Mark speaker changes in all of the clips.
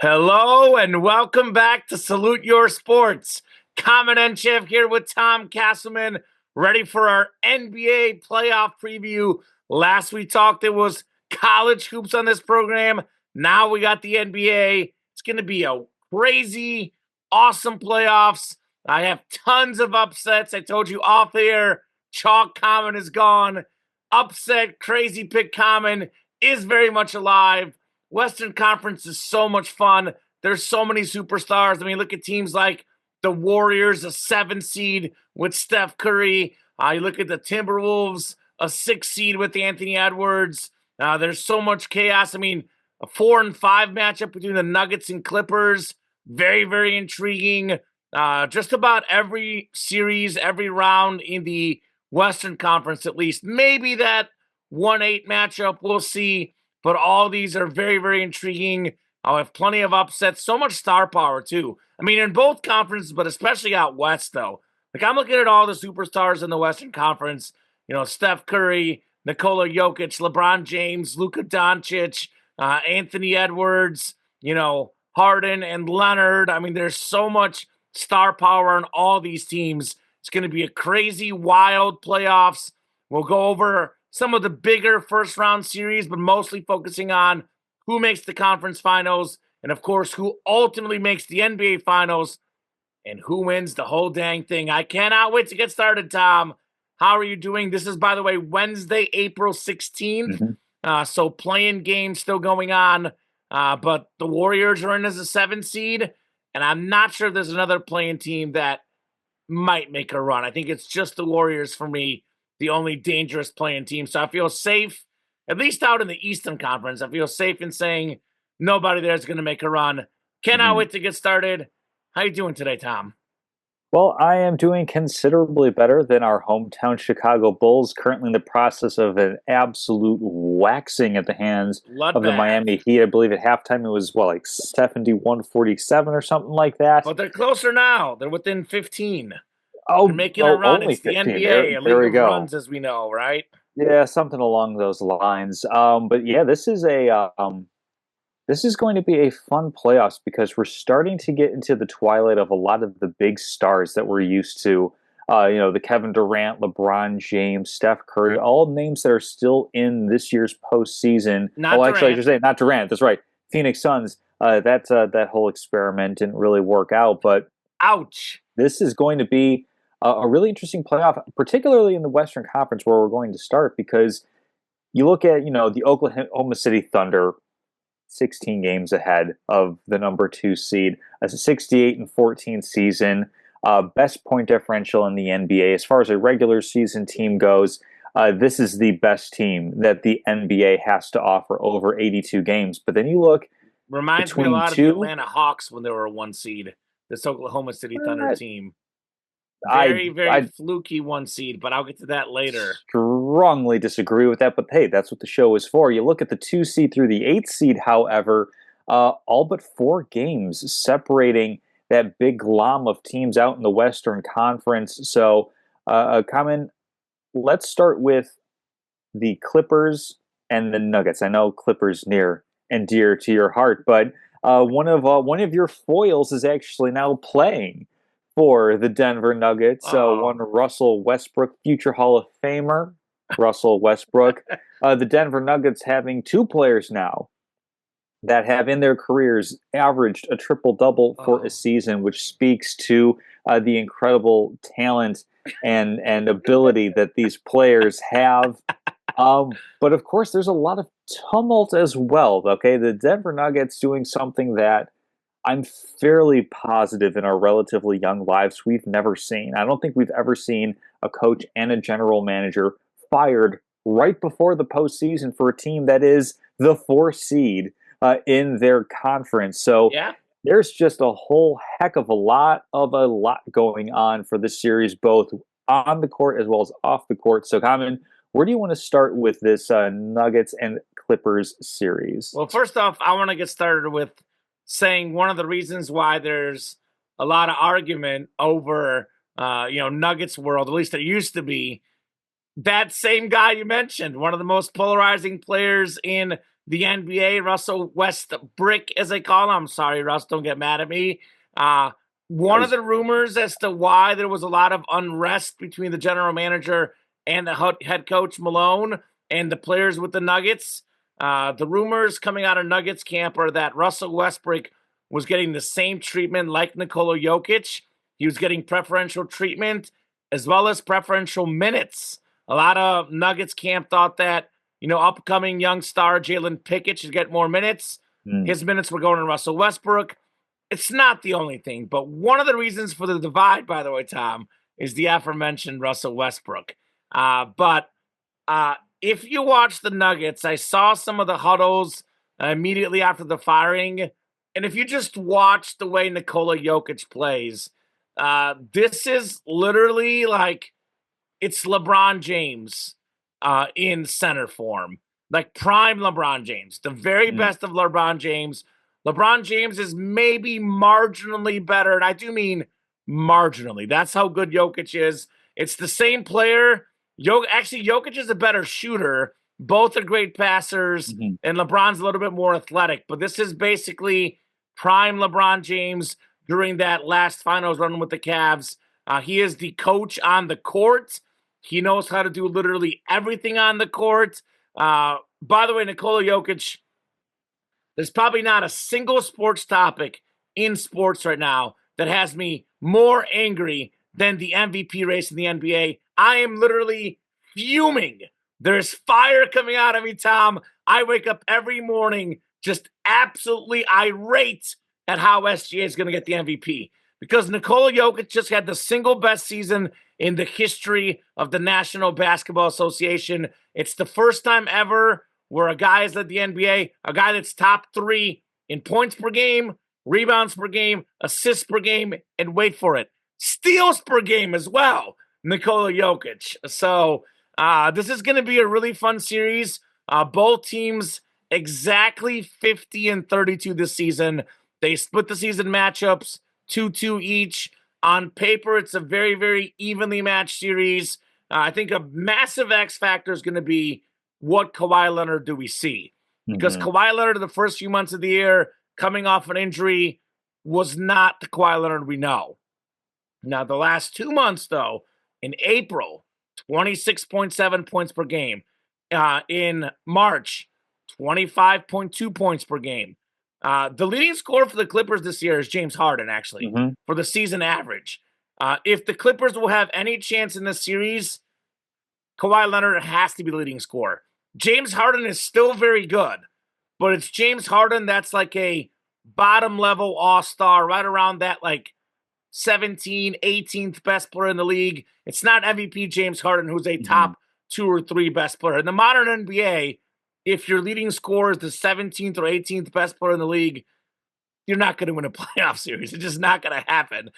Speaker 1: Hello and welcome back to Salute Your Sports. Kamen Entchev here with Tom Casselman, ready for our NBA playoff preview. Last we talked, it was college hoops on this program. Now we got the NBA. It's going to be a crazy, awesome playoffs. I have tons of upsets. I told you off air, Chalk Kamen is gone. Upset, crazy pick Kamen is very much alive. Western Conference is so much fun. There's so many superstars. I mean, look at teams like the Warriors, a 7 seed with Steph Curry. You look at the Timberwolves, a 6 seed with Anthony Edwards. There's so much chaos. I mean, a 4-5 matchup between the Nuggets and Clippers. Very, very intriguing. Just about every series, every round in the Western Conference, at least. Maybe that 1-8 matchup, we'll see. But all these are very, very intriguing. I'll have plenty of upsets. So much star power, too. I mean, in both conferences, but especially out west, though. Like, I'm looking at all the superstars in the Western Conference. You know, Steph Curry, Nikola Jokic, LeBron James, Luka Doncic, Anthony Edwards, Harden and Leonard. I mean, there's so much star power on all these teams. It's going to be a crazy, wild playoffs. We'll go over some of the bigger first-round series, but mostly focusing on who makes the conference finals and, of course, who ultimately makes the NBA finals and who wins the whole dang thing. I cannot wait to get started, Tom. How are you doing? This is, by the way, Wednesday, April 16th. So playing games still going on, but the Warriors are in as a 7 seed, and I'm not sure there's another playing team that might make a run. I think it's just the Warriors for me, the only dangerous playing team. So I feel safe, at least out in the Eastern Conference. I feel safe in saying nobody there is going to make a run. Cannot wait to get started. How you doing today, Tom?
Speaker 2: Well, I am doing considerably better than our hometown Chicago Bulls, currently in the process of an absolute waxing at the hands of the
Speaker 1: Bloodbath.
Speaker 2: Miami Heat. I believe at halftime it was, like 71-47 or something like that.
Speaker 1: But they're closer now. They're within 15. They're
Speaker 2: Oh,
Speaker 1: making a
Speaker 2: oh,
Speaker 1: run.
Speaker 2: only
Speaker 1: It's the
Speaker 2: 15. There,
Speaker 1: NBA, a
Speaker 2: there
Speaker 1: league
Speaker 2: we
Speaker 1: of
Speaker 2: go.
Speaker 1: runs, as we know, right?
Speaker 2: Yeah, something along those lines. But yeah, this is going to be a fun playoffs because we're starting to get into the twilight of a lot of the big stars that we're used to. The Kevin Durant, LeBron James, Steph Curry, all names that are still in this year's postseason.
Speaker 1: Not
Speaker 2: Oh, actually, I should
Speaker 1: Durant.
Speaker 2: say not Durant. That's right. Phoenix Suns. That whole experiment didn't really work out, but
Speaker 1: Ouch.
Speaker 2: this is going to be a really interesting playoff, particularly in the Western Conference where we're going to start because you look at the Oklahoma City Thunder 16 games ahead of the number 2 seed. As a 68-14 season, best point differential in the NBA. As far as a regular season team goes, this is the best team that the NBA has to offer over 82 games. But then you look
Speaker 1: Reminds me a
Speaker 2: between
Speaker 1: lot of the
Speaker 2: two.
Speaker 1: Atlanta Hawks when they were a 1 seed. This Oklahoma City Thunder
Speaker 2: uh,
Speaker 1: team.
Speaker 2: I
Speaker 1: Very, very
Speaker 2: I
Speaker 1: fluky 1 seed, but I'll get to that later.
Speaker 2: strongly disagree with that. But hey, that's what the show is for. You look at the 2 seed through the 8 seed, however, all but 4 games separating that big glom of teams out in the Western Conference. So, Kamen, let's start with the Clippers and the Nuggets. I know Clippers near and dear to your heart, but one of your foils is actually now playing for the Denver Nuggets. So one
Speaker 1: Oh,
Speaker 2: Russell Westbrook, future Hall of Famer, Russell Westbrook. The Denver Nuggets having 2 players now that have in their careers averaged a triple double for a
Speaker 1: oh.
Speaker 2: season, which speaks to the incredible talent and ability that these players have. But of course, there's a lot of tumult as well. Okay, the Denver Nuggets doing something that I'm fairly positive in our relatively young lives we've never seen. I don't think we've ever seen a coach and a general manager fired right before the postseason for a team that is the 4 seed in their conference. So
Speaker 1: Yeah.
Speaker 2: there's just a whole heck of a lot going on for this series, both on the court as well as off the court. So, Common, where do you want to start with this Nuggets and Clippers series?
Speaker 1: Well, first off, I want to get started with saying one of the reasons why there's a lot of argument over, Nuggets world, at least it used to be, that same guy you mentioned, one of the most polarizing players in the NBA, Russell Westbrook, as they call him. I'm sorry, Russ, don't get mad at me. One of the rumors as to why there was a lot of unrest between the general manager and the head coach Malone and the players with the Nuggets. The rumors coming out of Nuggets camp are that Russell Westbrook was getting the same treatment like Nikola Jokic. He was getting preferential treatment as well as preferential minutes. A lot of Nuggets camp thought that, upcoming young star Jalen Pickett should get more minutes. His minutes were going to Russell Westbrook. It's not the only thing, but one of the reasons for the divide, by the way, Tom, is the aforementioned Russell Westbrook. But if you watch the Nuggets, I saw some of the huddles immediately after the firing. And if you just watch the way Nikola Jokic plays, this is literally like it's LeBron James in center form, like prime LeBron James, the very best of LeBron James. LeBron James is maybe marginally better, and I do mean marginally. That's how good Jokic is. It's the same player. Actually, Jokic is a better shooter. Both are great passers, and LeBron's a little bit more athletic. But this is basically prime LeBron James during that last finals run with the Cavs. He is the coach on the court. He knows how to do literally everything on the court. By the way, Nikola Jokic, there's probably not a single sports topic in sports right now that has me more angry than the MVP race in the NBA. I am literally fuming. There's fire coming out of me, Tom. I wake up every morning just absolutely irate at how SGA is going to get the MVP because Nikola Jokic just had the single best season in the history of the National Basketball Association. It's the first time ever where a guy has led the NBA, a guy that's top 3 in points per game, rebounds per game, assists per game, and wait for it, steals per game as well, Nikola Jokic. So this is going to be a really fun series. Both teams exactly 50-32 this season. They split the season matchups 2-2 each. On paper, it's a very, very evenly matched series. I think a massive X factor is going to be what Kawhi Leonard do we see? Because Kawhi Leonard in the first few months of the year, coming off an injury, was not the Kawhi Leonard we know. Now, the last 2 months, though, in April, 26.7 points per game. In March, 25.2 points per game. The leading scorer for the Clippers this year is James Harden, actually, for the season average. If the Clippers will have any chance in this series, Kawhi Leonard has to be the leading scorer. James Harden is still very good, but it's James Harden that's like a bottom-level all-star, right around that like 17th, 18th best player in the league. It's not MVP James Harden, who's a top 2 or 3 best player. In the modern NBA, if your leading scorer is the 17th or 18th best player in the league, you're not going to win a playoff series. It's just not going to happen.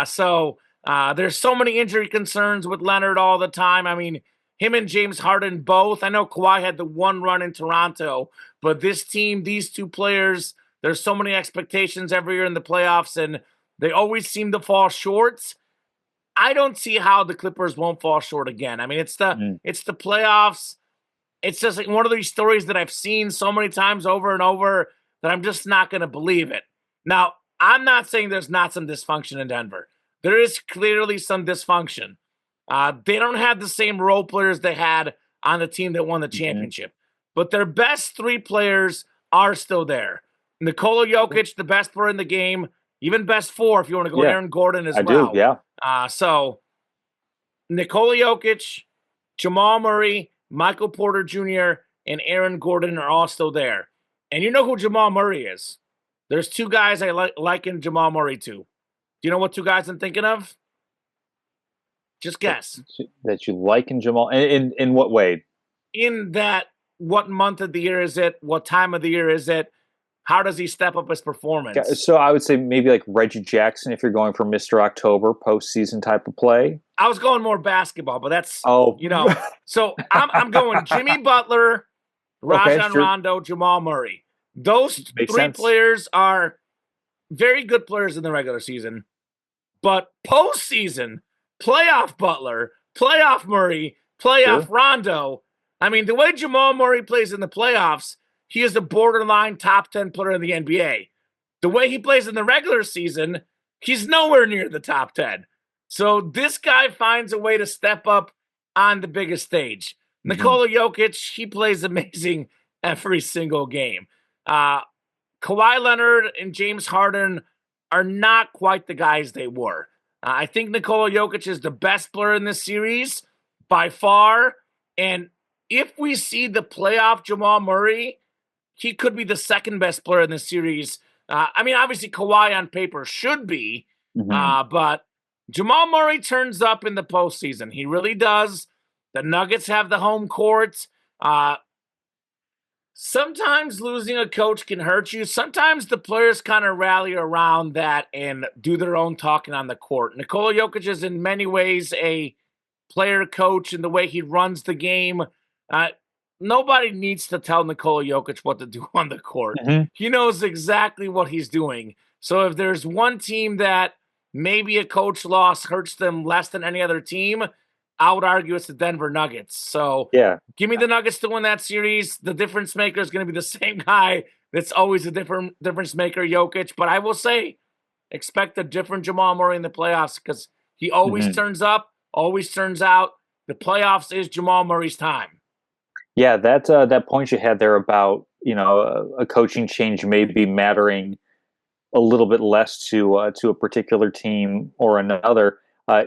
Speaker 1: So there's so many injury concerns with Leonard all the time. I mean, him and James Harden both. I know Kawhi had the one run in Toronto, but this team, these two players, there's so many expectations every year in the playoffs, and they always seem to fall short. I don't see how the Clippers won't fall short again. I mean, it's the playoffs. It's just like one of these stories that I've seen so many times over and over that I'm just not going to believe it. Now, I'm not saying there's not some dysfunction in Denver. There is clearly some dysfunction. They don't have the same role players they had on the team that won the championship. But their best 3 players are still there. Nikola Jokic, the best player in the game, even best 4 if you want to go Aaron Gordon as well.
Speaker 2: I do, yeah.
Speaker 1: So Nikola Jokic, Jamal Murray, Michael Porter Jr., and Aaron Gordon are all still there. And you know who Jamal Murray is. There's 2 guys I liken Jamal Murray to. Do you know what 2 guys I'm thinking of? Just guess.
Speaker 2: That you liken Jamal? In what way?
Speaker 1: In that, what month of the year is it? What time of the year is it? How does he step up his performance?
Speaker 2: So I would say maybe like Reggie Jackson if you're going for Mr. October, postseason type of play.
Speaker 1: I was going more basketball, but that's, So I'm going Jimmy Butler, Rajon Rondo, Jamal Murray. Those
Speaker 2: Makes
Speaker 1: 3
Speaker 2: sense.
Speaker 1: players are very good players in the regular season, but postseason, playoff Butler, playoff Murray, playoff Rondo. I mean, the way Jamal Murray plays in the playoffs, he is a borderline top 10 player in the NBA. The way he plays in the regular season, he's nowhere near the top 10. So this guy finds a way to step up on the biggest stage.
Speaker 2: Hmm.
Speaker 1: Nikola Jokic, he plays amazing every single game. Kawhi Leonard and James Harden are not quite the guys they were. I think Nikola Jokic is the best player in this series by far. And if we see the playoff Jamal Murray, he could be the second best player in this series. I mean, obviously, Kawhi on paper should be,
Speaker 2: Hmm.
Speaker 1: but Jamal Murray turns up in the postseason. He really does. The Nuggets have the home court. Sometimes losing a coach can hurt you. Sometimes the players kind of rally around that and do their own talking on the court. Nikola Jokic is in many ways a player coach in the way he runs the game. Uh, Nobody needs to tell Nikola Jokic what to do on the court.
Speaker 2: Hmm.
Speaker 1: He knows exactly what he's doing. So if there's one team that maybe a coach loss hurts them less than any other team, I would argue it's the Denver Nuggets. So
Speaker 2: Yeah.
Speaker 1: give me the Nuggets to win that series. The difference maker is going to be the same guy that's always a difference maker, Jokic. But I will say, expect a different Jamal Murray in the playoffs because he always
Speaker 2: Hmm.
Speaker 1: turns up, always turns out. The playoffs is Jamal Murray's time.
Speaker 2: Yeah, that point you had there about a coaching change maybe mattering a little bit less to a particular team or another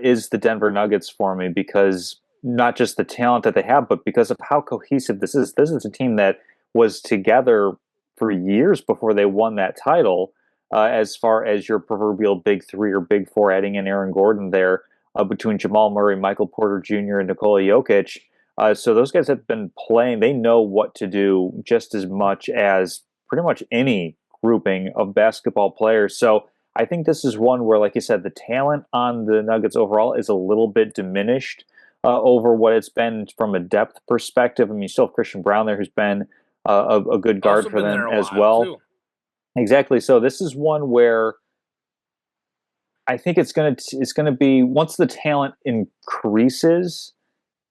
Speaker 2: is the Denver Nuggets for me because not just the talent that they have, but because of how cohesive this is. This is a team that was together for years before they won that title. As far as your proverbial big three or big four, adding in Aaron Gordon there between Jamal Murray, Michael Porter Jr., and Nikola Jokic. So those guys have been playing. They know what to do just as much as pretty much any grouping of basketball players. So I think this is one where, like you said, the talent on the Nuggets overall is a little bit diminished over what it's been from a depth perspective. I mean, you still have Christian Brown there, who's been a good guard
Speaker 1: Also
Speaker 2: for
Speaker 1: been there
Speaker 2: them
Speaker 1: a
Speaker 2: as
Speaker 1: while,
Speaker 2: well.
Speaker 1: too.
Speaker 2: Exactly. So this is one where I think it's gonna be once the talent increases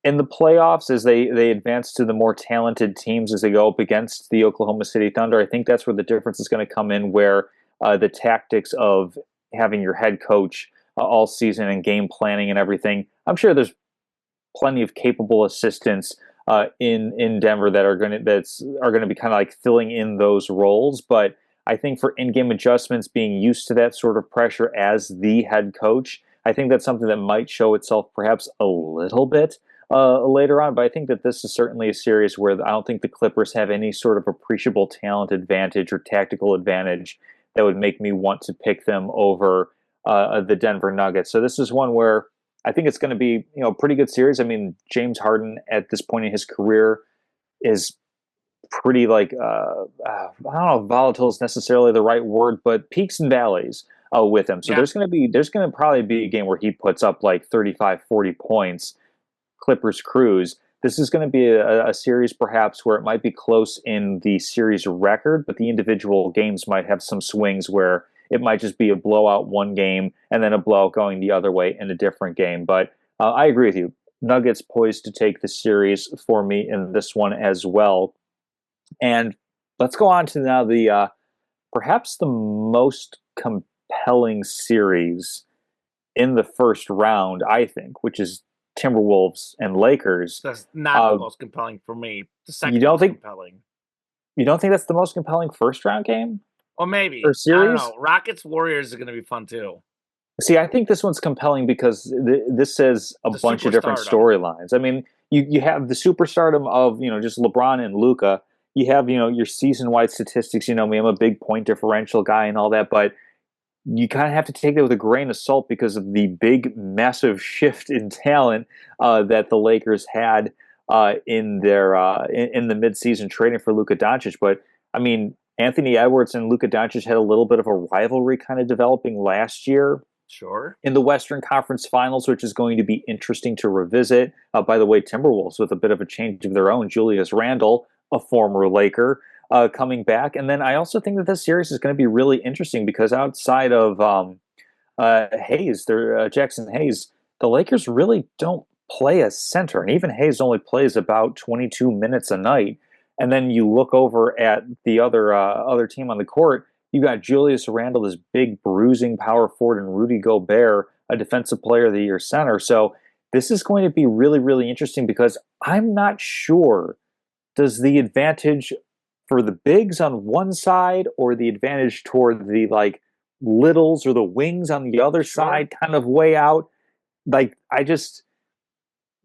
Speaker 2: in the playoffs as they advance to the more talented teams as they go up against the Oklahoma City Thunder. I think that's where the difference is going to come in, where the tactics of having your head coach all season and game planning and everything. I'm sure there's plenty of capable assistants in Denver that are going to be kind of like filling in those roles, but I think for in-game adjustments, being used to that sort of pressure as the head coach, I think that's something that might show itself perhaps a little bit later on. But I think that this is certainly a series where I don't think the Clippers have any sort of appreciable talent advantage or tactical advantage that would make me want to pick them over the Denver Nuggets. So this is one where I think it's going to be a pretty good series. I mean, James Harden at this point in his career is pretty like I don't know if volatile is necessarily the right word, but peaks and valleys with him. So
Speaker 1: Yeah.
Speaker 2: there's going to probably be a game where he puts up like 35, 40 points. Clippers cruise. This is going to be a series perhaps where it might be close in the series record, but the individual games might have some swings where it might just be a blowout one game and then a blowout going the other way in a different game. But I agree with you. Nuggets poised to take the series for me in this one as well. And let's go on to now the perhaps the most compelling series in the first round, I think, which is Timberwolves and Lakers.
Speaker 1: That's not the
Speaker 2: Uh,
Speaker 1: most compelling for me. The
Speaker 2: you
Speaker 1: second
Speaker 2: don't
Speaker 1: most
Speaker 2: think
Speaker 1: compelling.
Speaker 2: you don't think that's the most compelling first round game
Speaker 1: Or
Speaker 2: or
Speaker 1: maybe. I don't
Speaker 2: series?
Speaker 1: know. Rockets Warriors are going to be fun, too.
Speaker 2: See, I think this one's compelling because this says a
Speaker 1: The
Speaker 2: bunch of different
Speaker 1: superstardom.
Speaker 2: storylines. I mean, you have the superstardom of just LeBron and Luca. You have your season wide statistics. You know me, I'm a big point differential guy and all that, but you kind of have to take that with a grain of salt because of the big, massive shift in talent that the Lakers had in their in the midseason trading for Luka Doncic. But I mean, Anthony Edwards and Luka Doncic had a little bit of a rivalry kind of developing last year
Speaker 1: Sure.
Speaker 2: in the Western Conference Finals, which is going to be interesting to revisit. By the way, Timberwolves with a bit of a change of their own. Julius Randle, a former Laker, coming back. And then I also think that this series is going to be really interesting because outside of Hayes, Jackson Hayes, the Lakers really don't play a center. And even Hayes only plays about 22 minutes a night. And then you look over at the other team on the court. You got Julius Randle, this big bruising power forward, and Rudy Gobert, a defensive player of the year center. So this is going to be really, really interesting because I'm not sure, does the advantage for the bigs on one side or the advantage toward the like littles or the wings on the other side kind of way out? Like I just,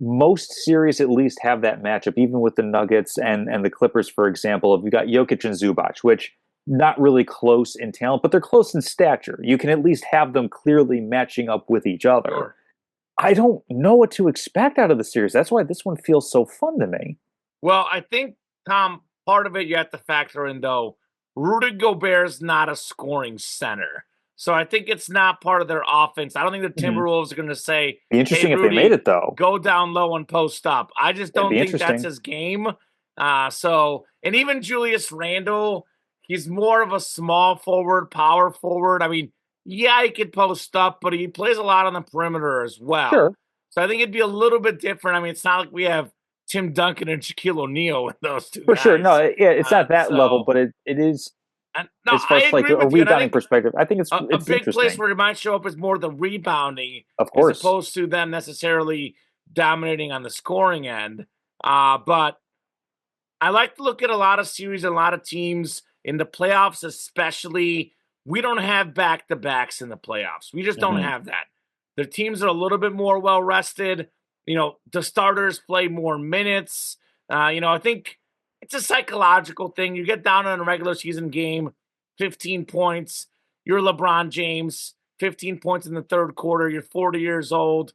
Speaker 2: most series at least have that matchup, even with the Nuggets and the Clippers, for example. If you got Jokic and Zubac, which not really close in talent, but they're close in stature. You can at least have them clearly matching up with each other.
Speaker 1: Sure.
Speaker 2: I don't know what to expect out of the series. That's why this one feels so fun to me.
Speaker 1: Well, I think, Tom, part of it you have to factor in, though, Rudy Gobert's not a scoring center. So I think it's not part of their offense. I don't think the Timberwolves are going to say,
Speaker 2: Be
Speaker 1: hey,
Speaker 2: interesting if
Speaker 1: Rudy,
Speaker 2: they made it, though.
Speaker 1: go down low and post up. I just
Speaker 2: That'd
Speaker 1: don't
Speaker 2: be
Speaker 1: think that's
Speaker 2: interesting.
Speaker 1: his game. And even Julius Randle, he's more of a small forward, power forward. I mean, yeah, he could post up, but he plays a lot on the perimeter as well.
Speaker 2: Sure.
Speaker 1: So I think it'd be a little bit different. I mean, it's not like we have Tim Duncan and Shaquille O'Neal with those two
Speaker 2: For
Speaker 1: guys.
Speaker 2: sure. No, yeah, it's not that level, but it is,
Speaker 1: no,
Speaker 2: as far
Speaker 1: I
Speaker 2: as like
Speaker 1: agree
Speaker 2: a
Speaker 1: with you. And I
Speaker 2: rebounding
Speaker 1: think
Speaker 2: perspective, I think
Speaker 1: a
Speaker 2: it's
Speaker 1: big place
Speaker 2: interesting.
Speaker 1: where it might show up is more the rebounding
Speaker 2: Of
Speaker 1: as
Speaker 2: course.
Speaker 1: opposed to them necessarily dominating on the scoring end. But I like to look at a lot of series and a lot of teams in the playoffs, especially. We don't have back-to-backs in the playoffs. We just don't have that. The teams are a little bit more well-rested. You know, the starters play more minutes. I think it's a psychological thing. You get down in a regular season game, 15 points. You're LeBron James, 15 points in the third quarter. You're 40 years old.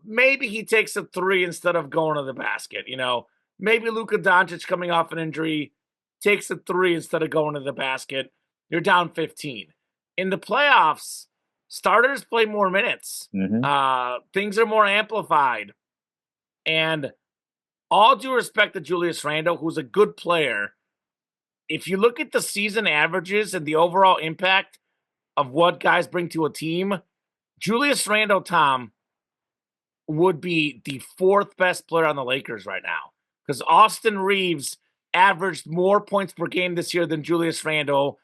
Speaker 1: Maybe he takes a three instead of going to the basket. Maybe Luka Doncic coming off an injury takes a three instead of going to the basket. You're down 15. In the playoffs, starters play more minutes. Things are more amplified. And all due respect to Julius Randle, who's a good player, if you look at the season averages and the overall impact of what guys bring to a team, Julius Randle, Tom, would be the fourth best player on the Lakers right now. Because Austin Reeves averaged more points per game this year than Julius Randle,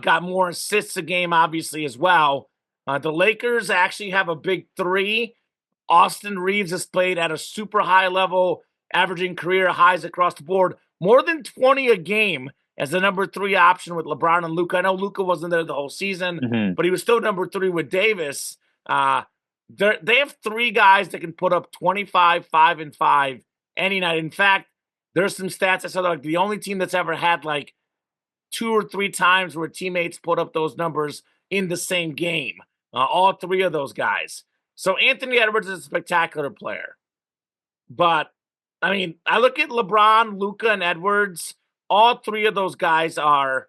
Speaker 1: got more assists a game, obviously, as well. The Lakers actually have a big three. Austin Reeves has played at a super high level, averaging career highs across the board, more than 20 a game as the number three option with LeBron and Luka. I know Luka wasn't there the whole season, but he was still number three with Davis. They have three guys that can put up 25, 5, and 5 any night. In fact, there's some stats I saw like the only team that's ever had like 2 or 3 times where teammates put up those numbers in the same game. All three of those guys. So Anthony Edwards is a spectacular player. But, I mean, I look at LeBron, Luka, and Edwards. All three of those guys are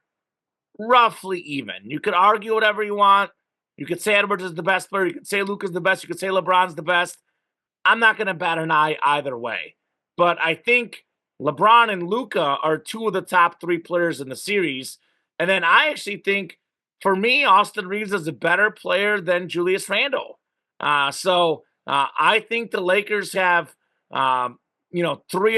Speaker 1: roughly even. You could argue whatever you want. You could say Edwards is the best player. You could say Luka's the best. You could say LeBron's the best. I'm not going to bat an eye either way. But I think LeBron and Luka are two of the top 3 players in the series. And then I actually think, for me, Austin Reeves is a better player than Julius Randle. So I think the Lakers have, 3 of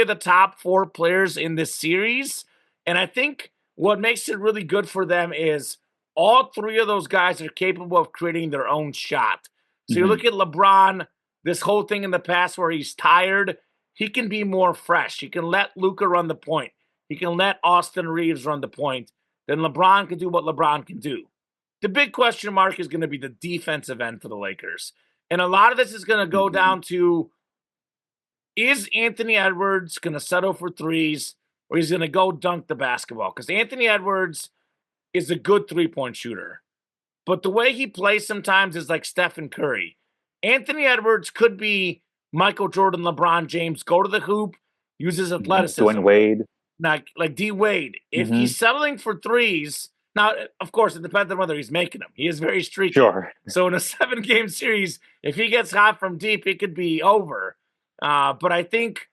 Speaker 1: the top 4 players in this series. And I think what makes it really good for them is all 3 of those guys are capable of creating their own shot. So you look at LeBron, this whole thing in the past where he's tired, he can be more fresh. He can let Luka run the point. He can let Austin Reeves run the point. Then LeBron can do what LeBron can do. The big question mark is going to be the defensive end for the Lakers. And a lot of this is going to go down to, is Anthony Edwards going to settle for threes or he's going to go dunk the basketball? Because Anthony Edwards is a good three-point shooter. But the way he plays sometimes is like Stephen Curry. Anthony Edwards could be Michael Jordan, LeBron James, go to the hoop, use his athleticism.
Speaker 2: Dwayne Wade.
Speaker 1: Like D Wade. If he's settling for threes, now, of course, it depends on whether he's making them. He is very streaky.
Speaker 2: Sure.
Speaker 1: So in a 7-game series, if he gets hot from deep, it could be over. But I think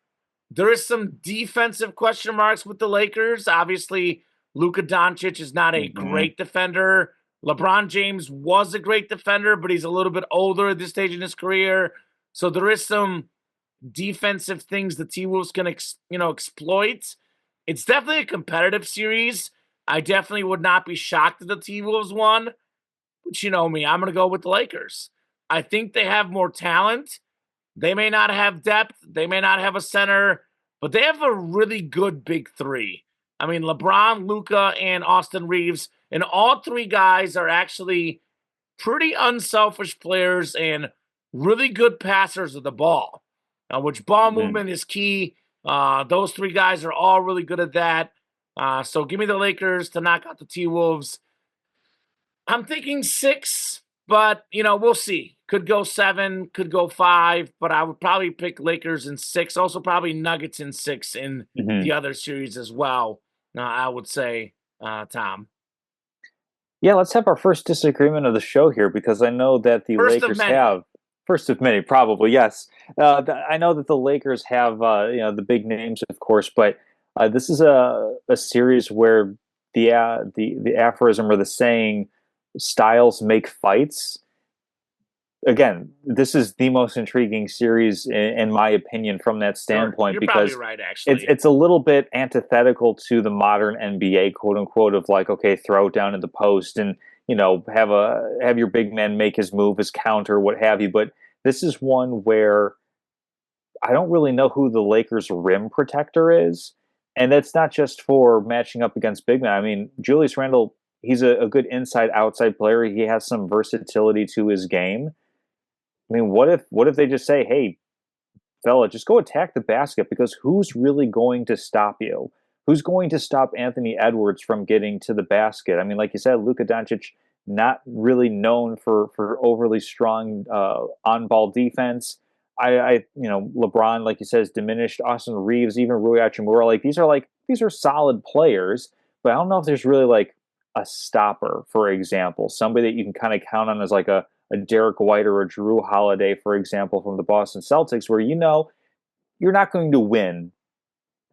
Speaker 1: there is some defensive question marks with the Lakers. Obviously, Luka Doncic is not a great defender. LeBron James was a great defender, but he's a little bit older at this stage in his career. So there is some defensive things the T-Wolves can exploit. It's definitely a competitive series. I definitely would not be shocked if the T-Wolves won, but you know me, I'm going to go with the Lakers. I think they have more talent. They may not have depth. They may not have a center, but they have a really good big three. I mean, LeBron, Luca, and Austin Reeves, and all three guys are actually pretty unselfish players and really good passers of the ball, which ball
Speaker 2: Mhm.
Speaker 1: movement is key. Those three guys are all really good at that. So give me the Lakers to knock out the T Wolves. I'm thinking 6, but we'll see. Could go 7, could go 5, but I would probably pick Lakers in 6. Also, probably Nuggets in 6 in
Speaker 2: Mhm.
Speaker 1: the other series as well. I would say, Tom.
Speaker 2: Yeah, let's have our first disagreement of the show here because I know that the
Speaker 1: First of
Speaker 2: Lakers
Speaker 1: many.
Speaker 2: have first of many, probably yes. I know that the Lakers have the big names, of course, but this is a series where the aphorism or the saying "styles make fights." Again, this is the most intriguing series in my opinion from that
Speaker 1: Sure.
Speaker 2: standpoint
Speaker 1: You're probably
Speaker 2: because
Speaker 1: right,
Speaker 2: it's
Speaker 1: actually.
Speaker 2: it's a little bit antithetical to the modern NBA, quote unquote, of like, okay, throw it down in the post and have your big man make his move, his counter, what have you. But this is one where I don't really know who the Lakers rim protector is. And that's not just for matching up against big men. I mean, Julius Randle, he's a good inside outside player. He has some versatility to his game. I mean, what if they just say, "Hey, fella, just go attack the basket," because who's really going to stop you? Who's going to stop Anthony Edwards from getting to the basket? I mean, like you said, Luka Doncic not really known for overly strong on ball defense. LeBron, like you said, is diminished. Austin Reeves, even Rui Hachimura, these are solid players, but I don't know if there's really like a stopper, for example, somebody that you can kind of count on as like a Derek White or a Drew Holiday, for example, from the Boston Celtics, where you're not going to win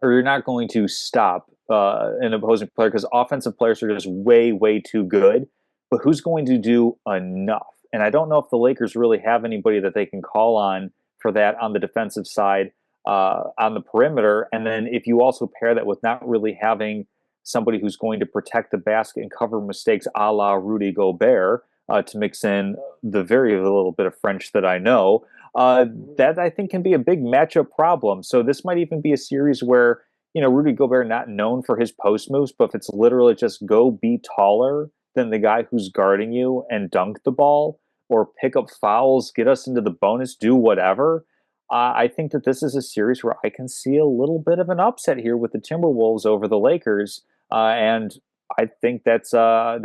Speaker 2: or you're not going to stop an opposing player because offensive players are just way, way too good. But who's going to do enough? And I don't know if the Lakers really have anybody that they can call on for that on the defensive side on the perimeter. And then if you also pair that with not really having somebody who's going to protect the basket and cover mistakes a la Rudy Gobert, to mix in the very little bit of French that I know, that I think can be a big matchup problem. So this might even be a series where, Rudy Gobert not known for his post moves, but if it's literally just go be taller than the guy who's guarding you and dunk the ball or pick up fouls, get us into the bonus, do whatever. I think that this is a series where I can see a little bit of an upset here with the Timberwolves over the Lakers, and I think that's a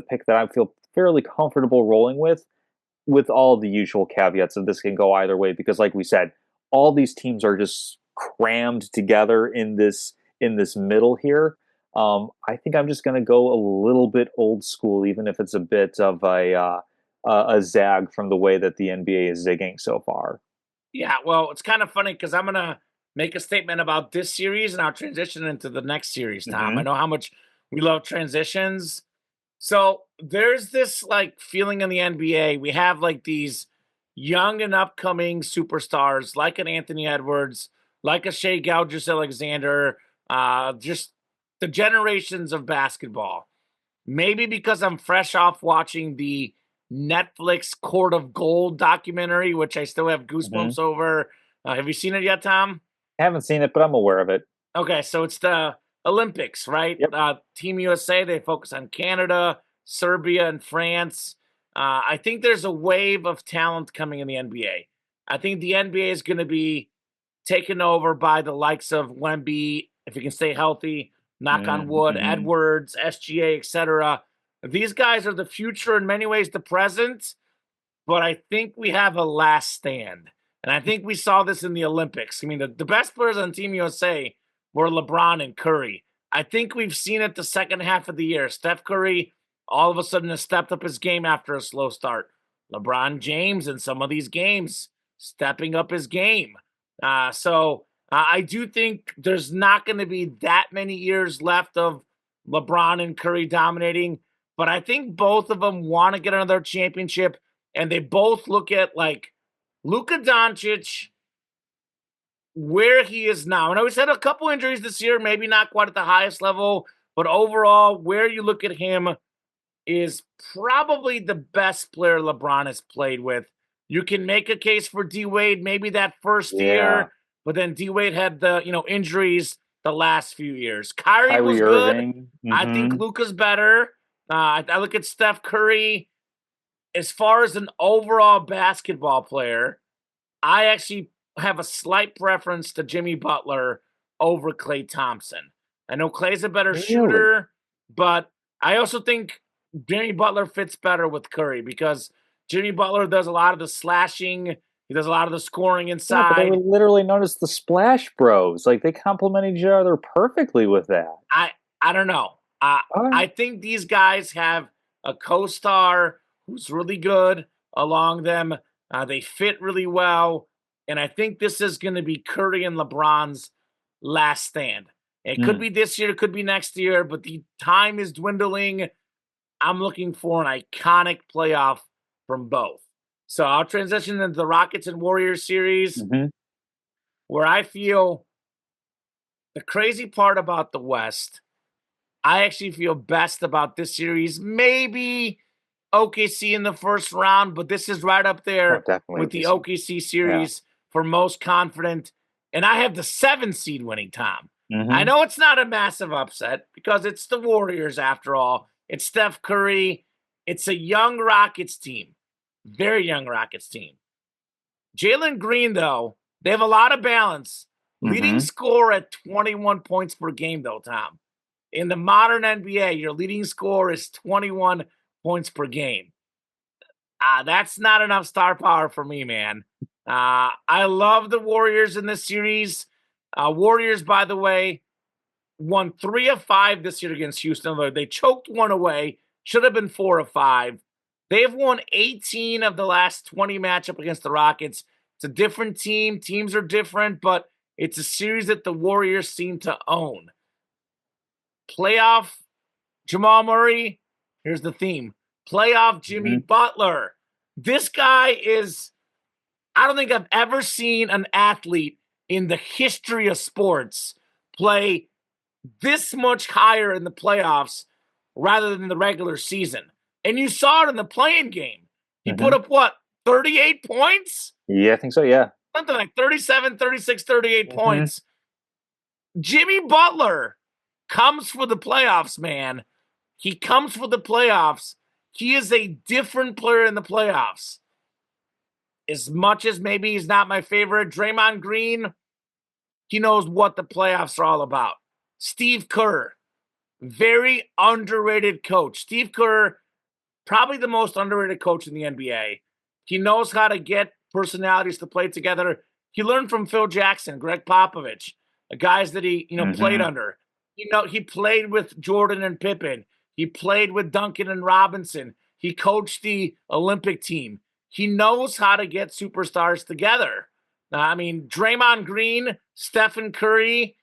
Speaker 2: pick that I feel fairly comfortable rolling with all the usual caveats of this can go either way because like we said, all these teams are just crammed together in this middle here. I think I'm just going to go a little bit old school, even if it's a bit of a zag from the way that the NBA is zigging so far.
Speaker 1: Yeah, well, it's kind of funny because I'm gonna make a statement about this series and I'll transition into the next series, Tom. I
Speaker 2: Hmm.
Speaker 1: know how much we love transitions. So there's this like feeling in the NBA. We have like these young and upcoming superstars like an Anthony Edwards, like a Shea Gilgeous Alexander, just the generations of basketball. Maybe because I'm fresh off watching the Netflix Court of Gold documentary, which I still have
Speaker 2: Hmm.
Speaker 1: goosebumps over. Have you seen it yet, Tom?
Speaker 2: Haven't seen it, but I'm aware of it.
Speaker 1: Okay, so it's the Olympics, right?
Speaker 2: Yep.
Speaker 1: Team USA, they focus on Canada, Serbia, and France. I think there's a wave of talent coming in the NBA. I think the NBA is going to be taken over by the likes of Wemby, if he can stay healthy, knock on wood,
Speaker 2: Mm-hmm.
Speaker 1: Edwards, SGA, etc. These guys are the future in many ways, the present, but I think we have a last stand. And I think we saw this in the Olympics. I mean, the best players on Team USA were LeBron and Curry. I think we've seen it the second half of the year. Steph Curry all of a sudden has stepped up his game after a slow start. LeBron James in some of these games stepping up his game. I do think there's not going to be that many years left of LeBron and Curry dominating, but I think both of them want to get another championship, and they both look at like Luka Doncic where he is now. I know he's had a couple injuries this year, maybe not quite at the highest level, but overall, where you look at him is probably the best player LeBron has played with. You can make a case for D Wade, maybe that first
Speaker 2: Yeah.
Speaker 1: year, but then D Wade had the injuries the last few years. Kyrie
Speaker 2: Kyrie
Speaker 1: was good.
Speaker 2: Irving.
Speaker 1: I think
Speaker 2: Hmm.
Speaker 1: Luka's better. I look at Steph Curry as far as an overall basketball player. I actually have a slight preference to Jimmy Butler over Klay Thompson. I know Klay's a better
Speaker 2: Really?
Speaker 1: shooter, but I also think Jimmy Butler fits better with Curry because Jimmy Butler does a lot of the slashing, he does a lot of the scoring
Speaker 2: Yeah, but they were
Speaker 1: inside.
Speaker 2: literally known as the Splash Bros. Like they complement each other perfectly with that.
Speaker 1: I I don't know.
Speaker 2: All right.
Speaker 1: I think these guys have a co-star who's really good along them. They fit really well, and I think this is going to be Curry and LeBron's last stand. It could
Speaker 2: Mm.
Speaker 1: be this year, it could be next year, but the time is dwindling. I'm looking for an iconic playoff from both. So I'll transition into the Rockets and Warriors series,
Speaker 2: Hmm.
Speaker 1: where I feel the crazy part about the West, I actually feel best about this series. Maybe OKC in the first round, but this is right up
Speaker 2: Oh,
Speaker 1: there
Speaker 2: definitely
Speaker 1: with the
Speaker 2: OKC.
Speaker 1: OKC
Speaker 2: Yeah.
Speaker 1: series for most confident. And I have the 7 seed winning, Tom. I
Speaker 2: Hmm.
Speaker 1: know it's not a massive upset because it's the Warriors after all. It's Steph Curry. It's a young Rockets team, very young Rockets team. Jalen Green, though, they have a lot of balance. Leading
Speaker 2: Hmm.
Speaker 1: score at 21 points per game, though, Tom. In the modern NBA, your leading score is 21 points per game. That's not enough star power for me, man. I love the Warriors in this series. Warriors, by the way, won 3 of 5 this year against Houston. They choked one away, should have been 4 of 5. They've won 18 of the last 20 matchup against the Rockets. It's a different team. Teams are different, but it's a series that the Warriors seem to own. Playoff Jamal Murray, here's the theme. Playoff Jimmy
Speaker 2: Hmm.
Speaker 1: Butler. This guy is, I don't think I've ever seen an athlete in the history of sports play this much higher in the playoffs rather than the regular season. And you saw it in the playing game. He put
Speaker 2: Hmm.
Speaker 1: up what, 38 points?
Speaker 2: Yeah, I think so. Yeah.
Speaker 1: Something like 37, 36, 38
Speaker 2: Hmm.
Speaker 1: points. Jimmy Butler comes for the playoffs, man. He comes for the playoffs. He is a different player in the playoffs. As much as maybe he's not my favorite, Draymond Green, he knows what the playoffs are all about. Steve Kerr, very underrated coach. Steve Kerr, probably the most underrated coach in the NBA. He knows how to get personalities to play together. He learned from Phil Jackson, Greg Popovich, the guys that he played
Speaker 2: Hmm.
Speaker 1: under. He played with Jordan and Pippen. He played with Duncan and Robinson. He coached the Olympic team. He knows how to get superstars together. I mean, Draymond Green, Stephen Curry,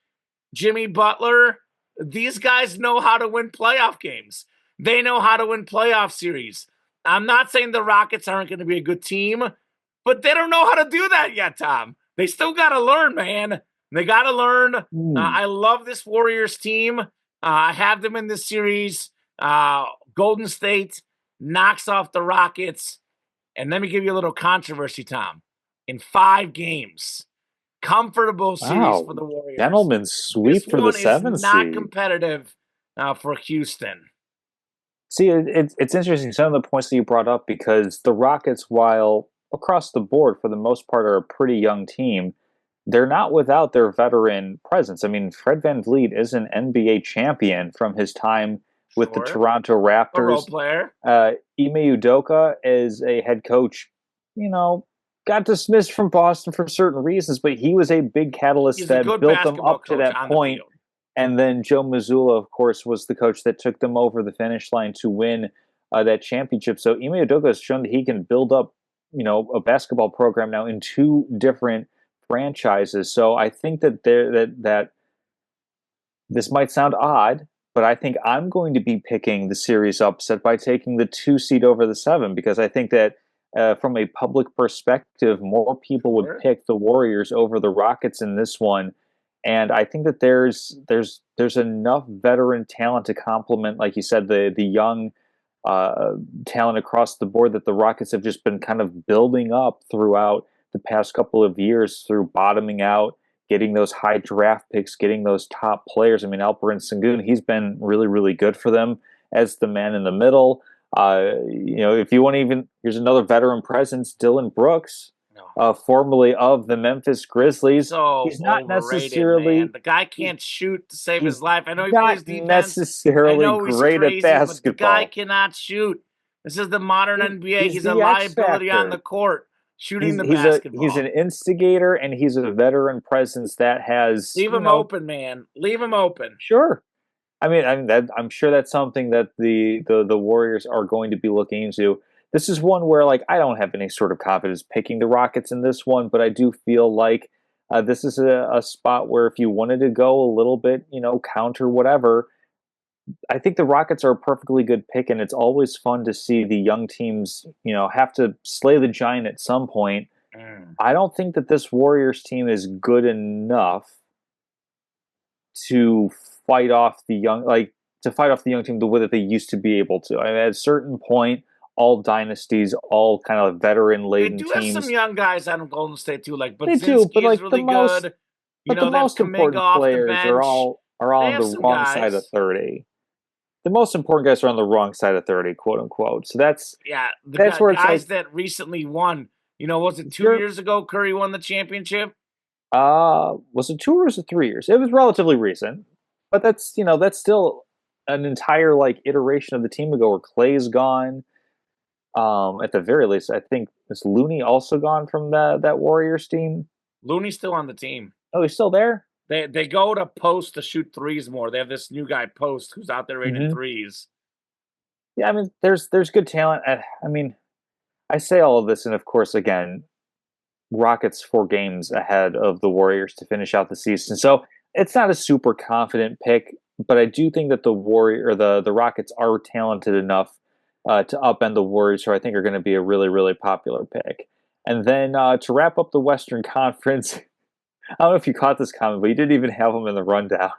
Speaker 1: Jimmy Butler, these guys know how to win playoff games. They know how to win playoff series. I'm not saying the Rockets aren't going to be a good team, but they don't know how to do that yet, Tom. They still got to learn, man. They got to learn.
Speaker 2: Mm.
Speaker 1: I love this Warriors team. I have them in this series. Golden State knocks off the Rockets. And let me give you a little controversy, Tom. In 5 games, comfortable series for
Speaker 2: Wow.
Speaker 1: the Warriors.
Speaker 2: Gentleman's
Speaker 1: This
Speaker 2: sweep for the
Speaker 1: one is
Speaker 2: seven
Speaker 1: not
Speaker 2: seed.
Speaker 1: competitive for Houston.
Speaker 2: See, it's interesting some of the points that you brought up because the Rockets, while across the board for the most part are a pretty young team, they're not without their veteran presence. I mean, Fred VanVleet is an NBA champion from his time with the
Speaker 1: Sure.
Speaker 2: Toronto
Speaker 1: A role
Speaker 2: Raptors.
Speaker 1: player.
Speaker 2: Ime Udoka is a head coach, you know, got dismissed from Boston for certain reasons, but he was a big catalyst
Speaker 1: He's a
Speaker 2: that
Speaker 1: good
Speaker 2: built them
Speaker 1: basketball
Speaker 2: up to
Speaker 1: coach
Speaker 2: that
Speaker 1: on the
Speaker 2: point.
Speaker 1: field.
Speaker 2: And then Joe Mazzulla, of course, was the coach that took them over the finish line to win that championship. So Ime Udoka has shown that he can build up, a basketball program now in 2 different franchises. So I think that that this might sound odd, but I think I'm going to be picking the series upset by taking the 2 seed over the 7 because I think that from a public perspective, more people would
Speaker 1: Sure.
Speaker 2: pick the Warriors over the Rockets in this one. And I think that there's enough veteran talent to complement, like you said, the young uh, talent across the board that the Rockets have just been kind of building up throughout the past couple of years through bottoming out, getting those high draft picks, getting those top players. I mean, Alperen Sengun, he's been really, really good for them as the man in the middle. If you want to even, here's another veteran presence, Dylan Brooks,
Speaker 1: No.
Speaker 2: formerly of the Memphis Grizzlies.
Speaker 1: So
Speaker 2: He's not
Speaker 1: overrated, man.
Speaker 2: necessarily
Speaker 1: The guy
Speaker 2: he's
Speaker 1: can't shoot to save his
Speaker 2: he's
Speaker 1: life. I know he
Speaker 2: not
Speaker 1: plays defense. I
Speaker 2: necessarily
Speaker 1: know he's
Speaker 2: great at
Speaker 1: crazy, but the guy
Speaker 2: basketball.
Speaker 1: cannot shoot. This is the modern NBA.
Speaker 2: He's
Speaker 1: He's a
Speaker 2: the X
Speaker 1: liability on the
Speaker 2: factor.
Speaker 1: court shooting the
Speaker 2: He's an
Speaker 1: basketball.
Speaker 2: instigator, and he's a veteran presence that has,
Speaker 1: Leave him open, man. Leave him open.
Speaker 2: sure. I'm sure that's something that the Warriors are going to be looking into. This is one where, like, I don't have any sort of confidence picking the Rockets in this one, but I do feel like this is a spot where if you wanted to go a little bit, counter whatever, I think the Rockets are a perfectly good pick, and it's always fun to see the young teams, have to slay the giant at some point.
Speaker 1: Mm.
Speaker 2: I don't think that this Warriors team is good enough to fight off the young team the way that they used to be able to. I mean, at a certain point, all dynasties, all kind of veteran
Speaker 1: They
Speaker 2: laden
Speaker 1: do have some
Speaker 2: teams,
Speaker 1: young guys out of Golden State too. Like
Speaker 2: they do, but
Speaker 1: Budzinski is really good.
Speaker 2: the
Speaker 1: They have
Speaker 2: most
Speaker 1: Kaminga
Speaker 2: important
Speaker 1: off the
Speaker 2: players are
Speaker 1: bench.
Speaker 2: all
Speaker 1: They
Speaker 2: on
Speaker 1: have
Speaker 2: the
Speaker 1: some
Speaker 2: wrong side of
Speaker 1: guys.
Speaker 2: 30. The most important guys are on the wrong side of 30, quote unquote. So
Speaker 1: Yeah, the
Speaker 2: that's where it's
Speaker 1: guys
Speaker 2: like,
Speaker 1: that recently won. Was it two
Speaker 2: you're
Speaker 1: years ago Curry won the championship?
Speaker 2: was it 2 or was it 3 years? It was relatively recent, but that's still an entire like iteration of the team ago where Clay's gone. At the very least, I think is Looney also gone from that Warriors team.
Speaker 1: Looney's still on the team.
Speaker 2: Oh, he's still there.
Speaker 1: They go to post to shoot threes more. They have this new guy post who's out there rating
Speaker 2: Hmm.
Speaker 1: threes.
Speaker 2: Yeah, I mean, there's good talent. I mean, I say all of this, and of course, again, Rockets 4 games ahead of the Warriors to finish out the season. So it's not a super confident pick, but I do think that the Rockets are talented enough to upend the Warriors, who I think are going to be a really, really popular pick. And then to wrap up the Western Conference, I don't know if you caught this comment, but you didn't even have them in the rundown.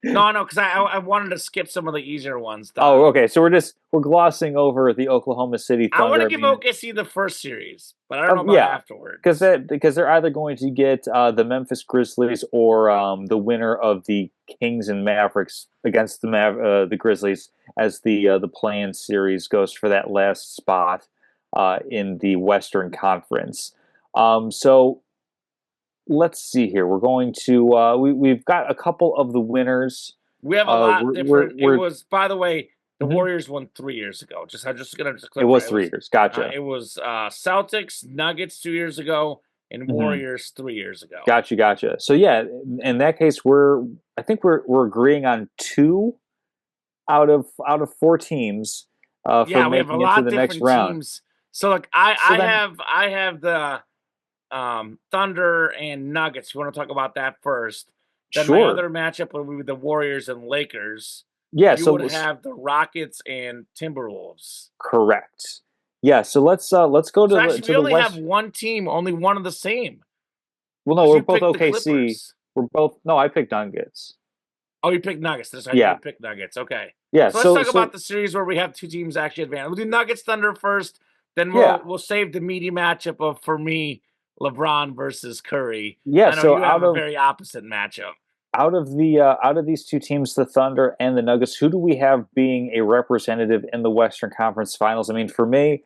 Speaker 1: No, because I wanted to skip some of the easier ones.
Speaker 2: Oh, okay. So we're glossing over the Oklahoma City
Speaker 1: I want
Speaker 2: Thunder.
Speaker 1: to
Speaker 2: I
Speaker 1: give
Speaker 2: mean,
Speaker 1: OKC the first series, but I don't know about
Speaker 2: yeah, because
Speaker 1: afterwards.
Speaker 2: they're either going to get the Memphis Grizzlies or the winner of the Kings and Mavericks against the Grizzlies as the play-in series goes for that last spot in the Western Conference. So let's see here. We're going to we've got a couple of the winners.
Speaker 1: We have a lot different. It
Speaker 2: We're
Speaker 1: was, by the way, the
Speaker 2: mhm.
Speaker 1: Warriors won 3 years ago. I'm just gonna
Speaker 2: It
Speaker 1: clarify.
Speaker 2: was 3 years. Gotcha.
Speaker 1: It was Celtics, Nuggets 2 years ago, and
Speaker 2: Hmm.
Speaker 1: Warriors 3 years ago.
Speaker 2: Gotcha. So yeah, in that case, I think we're agreeing on 2 out of 4 teams for
Speaker 1: Yeah, we have a
Speaker 2: making it to
Speaker 1: lot
Speaker 2: the next
Speaker 1: different
Speaker 2: round.
Speaker 1: teams. So like I
Speaker 2: So
Speaker 1: I
Speaker 2: then,
Speaker 1: have I have the Thunder and Nuggets. You want to talk about that first? Then my
Speaker 2: sure,
Speaker 1: other matchup would be the Warriors and Lakers.
Speaker 2: yeah.
Speaker 1: You would have the Rockets and Timberwolves.
Speaker 2: Correct. Yeah. So let's go
Speaker 1: So
Speaker 2: to the
Speaker 1: actually, we
Speaker 2: to the
Speaker 1: only have
Speaker 2: west.
Speaker 1: one team, only one of the same.
Speaker 2: Well, no,
Speaker 1: Because
Speaker 2: we're
Speaker 1: you
Speaker 2: both
Speaker 1: picked the
Speaker 2: OKC.
Speaker 1: Clippers.
Speaker 2: We're both no. I picked Nuggets.
Speaker 1: Oh, you picked Nuggets. That's right. You
Speaker 2: Yeah,
Speaker 1: picked Nuggets. Okay.
Speaker 2: yeah.
Speaker 1: So let's talk
Speaker 2: So
Speaker 1: about the series where we have two teams actually advance. We'll do Nuggets Thunder first. Then
Speaker 2: yeah,
Speaker 1: we'll save the meaty matchup of, for me, LeBron versus Curry.
Speaker 2: yeah.
Speaker 1: I know
Speaker 2: So
Speaker 1: you have a very opposite matchup.
Speaker 2: out of these 2 teams, the Thunder and the Nuggets, who do we have being a representative in the Western Conference Finals? I mean, for me,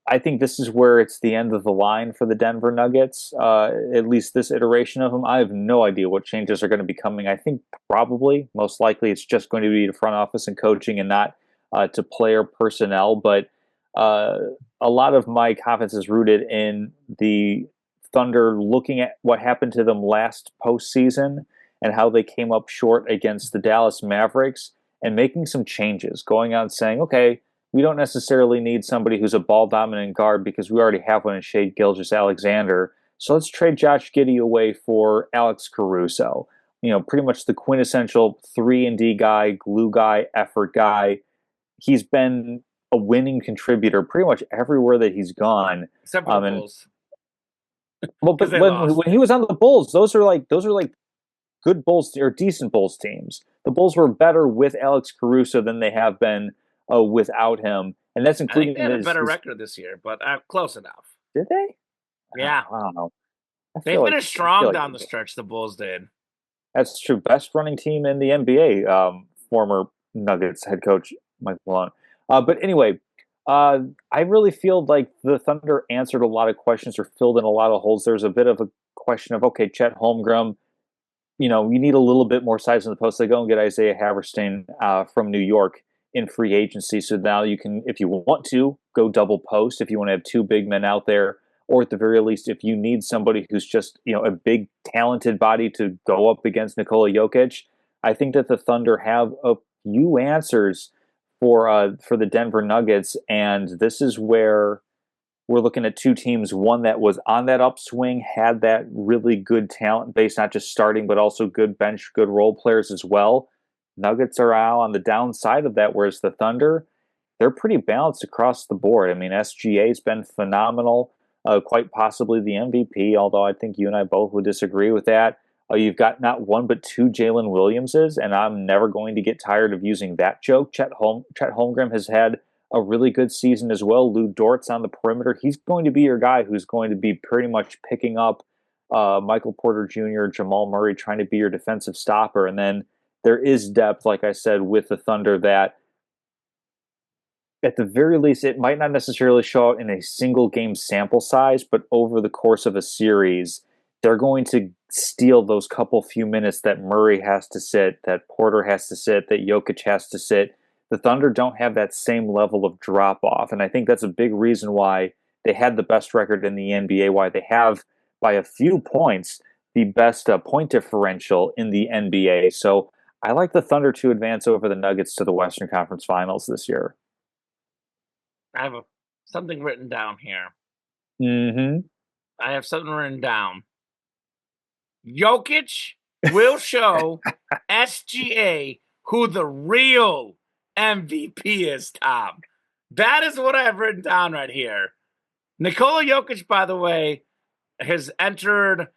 Speaker 2: I think this is where it's the end of the line for the Denver Nuggets, at least this iteration of them. I have no idea what changes are going to be coming. I think probably, most likely, it's just going to be to front office and coaching and not to player personnel. But uh, a lot of my confidence is rooted in the Thunder looking at what happened to them last postseason and how they came up short against the Dallas Mavericks and making some changes, going out and saying, okay, we don't necessarily need somebody who's a ball dominant guard because we already have one in Shea Gilgeous-Alexander. So let's trade Josh Giddey away for Alex Caruso. Pretty much the quintessential 3-and-D guy, glue guy, effort guy. He's been a winning contributor pretty much everywhere that he's gone.
Speaker 1: except for the
Speaker 2: And
Speaker 1: Bulls
Speaker 2: well,
Speaker 1: because
Speaker 2: but
Speaker 1: they
Speaker 2: when
Speaker 1: lost.
Speaker 2: he was on the Bulls, those are like good Bulls or decent Bulls teams. The Bulls were better with Alex Caruso than they have been without him, and that's
Speaker 1: I think they
Speaker 2: including
Speaker 1: had a
Speaker 2: his.
Speaker 1: better record this year, but close enough.
Speaker 2: Did they?
Speaker 1: Yeah,
Speaker 2: I don't know.
Speaker 1: they finished
Speaker 2: I feel
Speaker 1: strong
Speaker 2: like
Speaker 1: down the stretch. The Bulls did.
Speaker 2: that's true. Best running team in the NBA. Former Nuggets head coach Mike Malone. But anyway, I really feel like the Thunder answered a lot of questions or filled in a lot of holes. There's a bit of a question of okay, Chet Holmgren. You need a little bit more size in the post. They go and get Isaiah Haverstein from New York in free agency. So now you can, if you want to, go double post. If you want to have two big men out there, or at the very least, if you need somebody who's just a big talented body to go up against Nikola Jokic, I think that the Thunder have a few answers for the Denver Nuggets, and this is where we're looking at two teams, one that was on that upswing, had that really good talent base, not just starting, but also good bench, good role players as well. Nuggets are out on the downside of that, whereas the Thunder, they're pretty balanced across the board. I mean, SGA's been phenomenal, quite possibly the MVP, although I think you and I both would disagree with that. You've got not one but two Jalen Williamses, and I'm never going to get tired of using that joke. Chet Holmgren has had a really good season as well. Lou Dort's on the perimeter. He's going to be your guy who's going to be pretty much picking up Michael Porter Jr., Jamal Murray, trying to be your defensive stopper. And then there is depth, like I said, with the Thunder that at the very least, it might not necessarily show out in a single game sample size, but over the course of a series, they're going to steal those couple few minutes that Murray has to sit, that Porter has to sit, that Jokic has to sit. The Thunder don't have that same level of drop off. And I think that's a big reason why they had the best record in the NBA, why they have, by a few points, the best point differential in the NBA. So I like the Thunder to advance over the Nuggets to the Western Conference Finals this year.
Speaker 1: I have something written down here.
Speaker 2: Mm-hmm.
Speaker 1: I have something written down. Jokic will show SGA who the real MVP is, Tom. That is what I have written down right here. Nikola Jokic, by the way, has entered,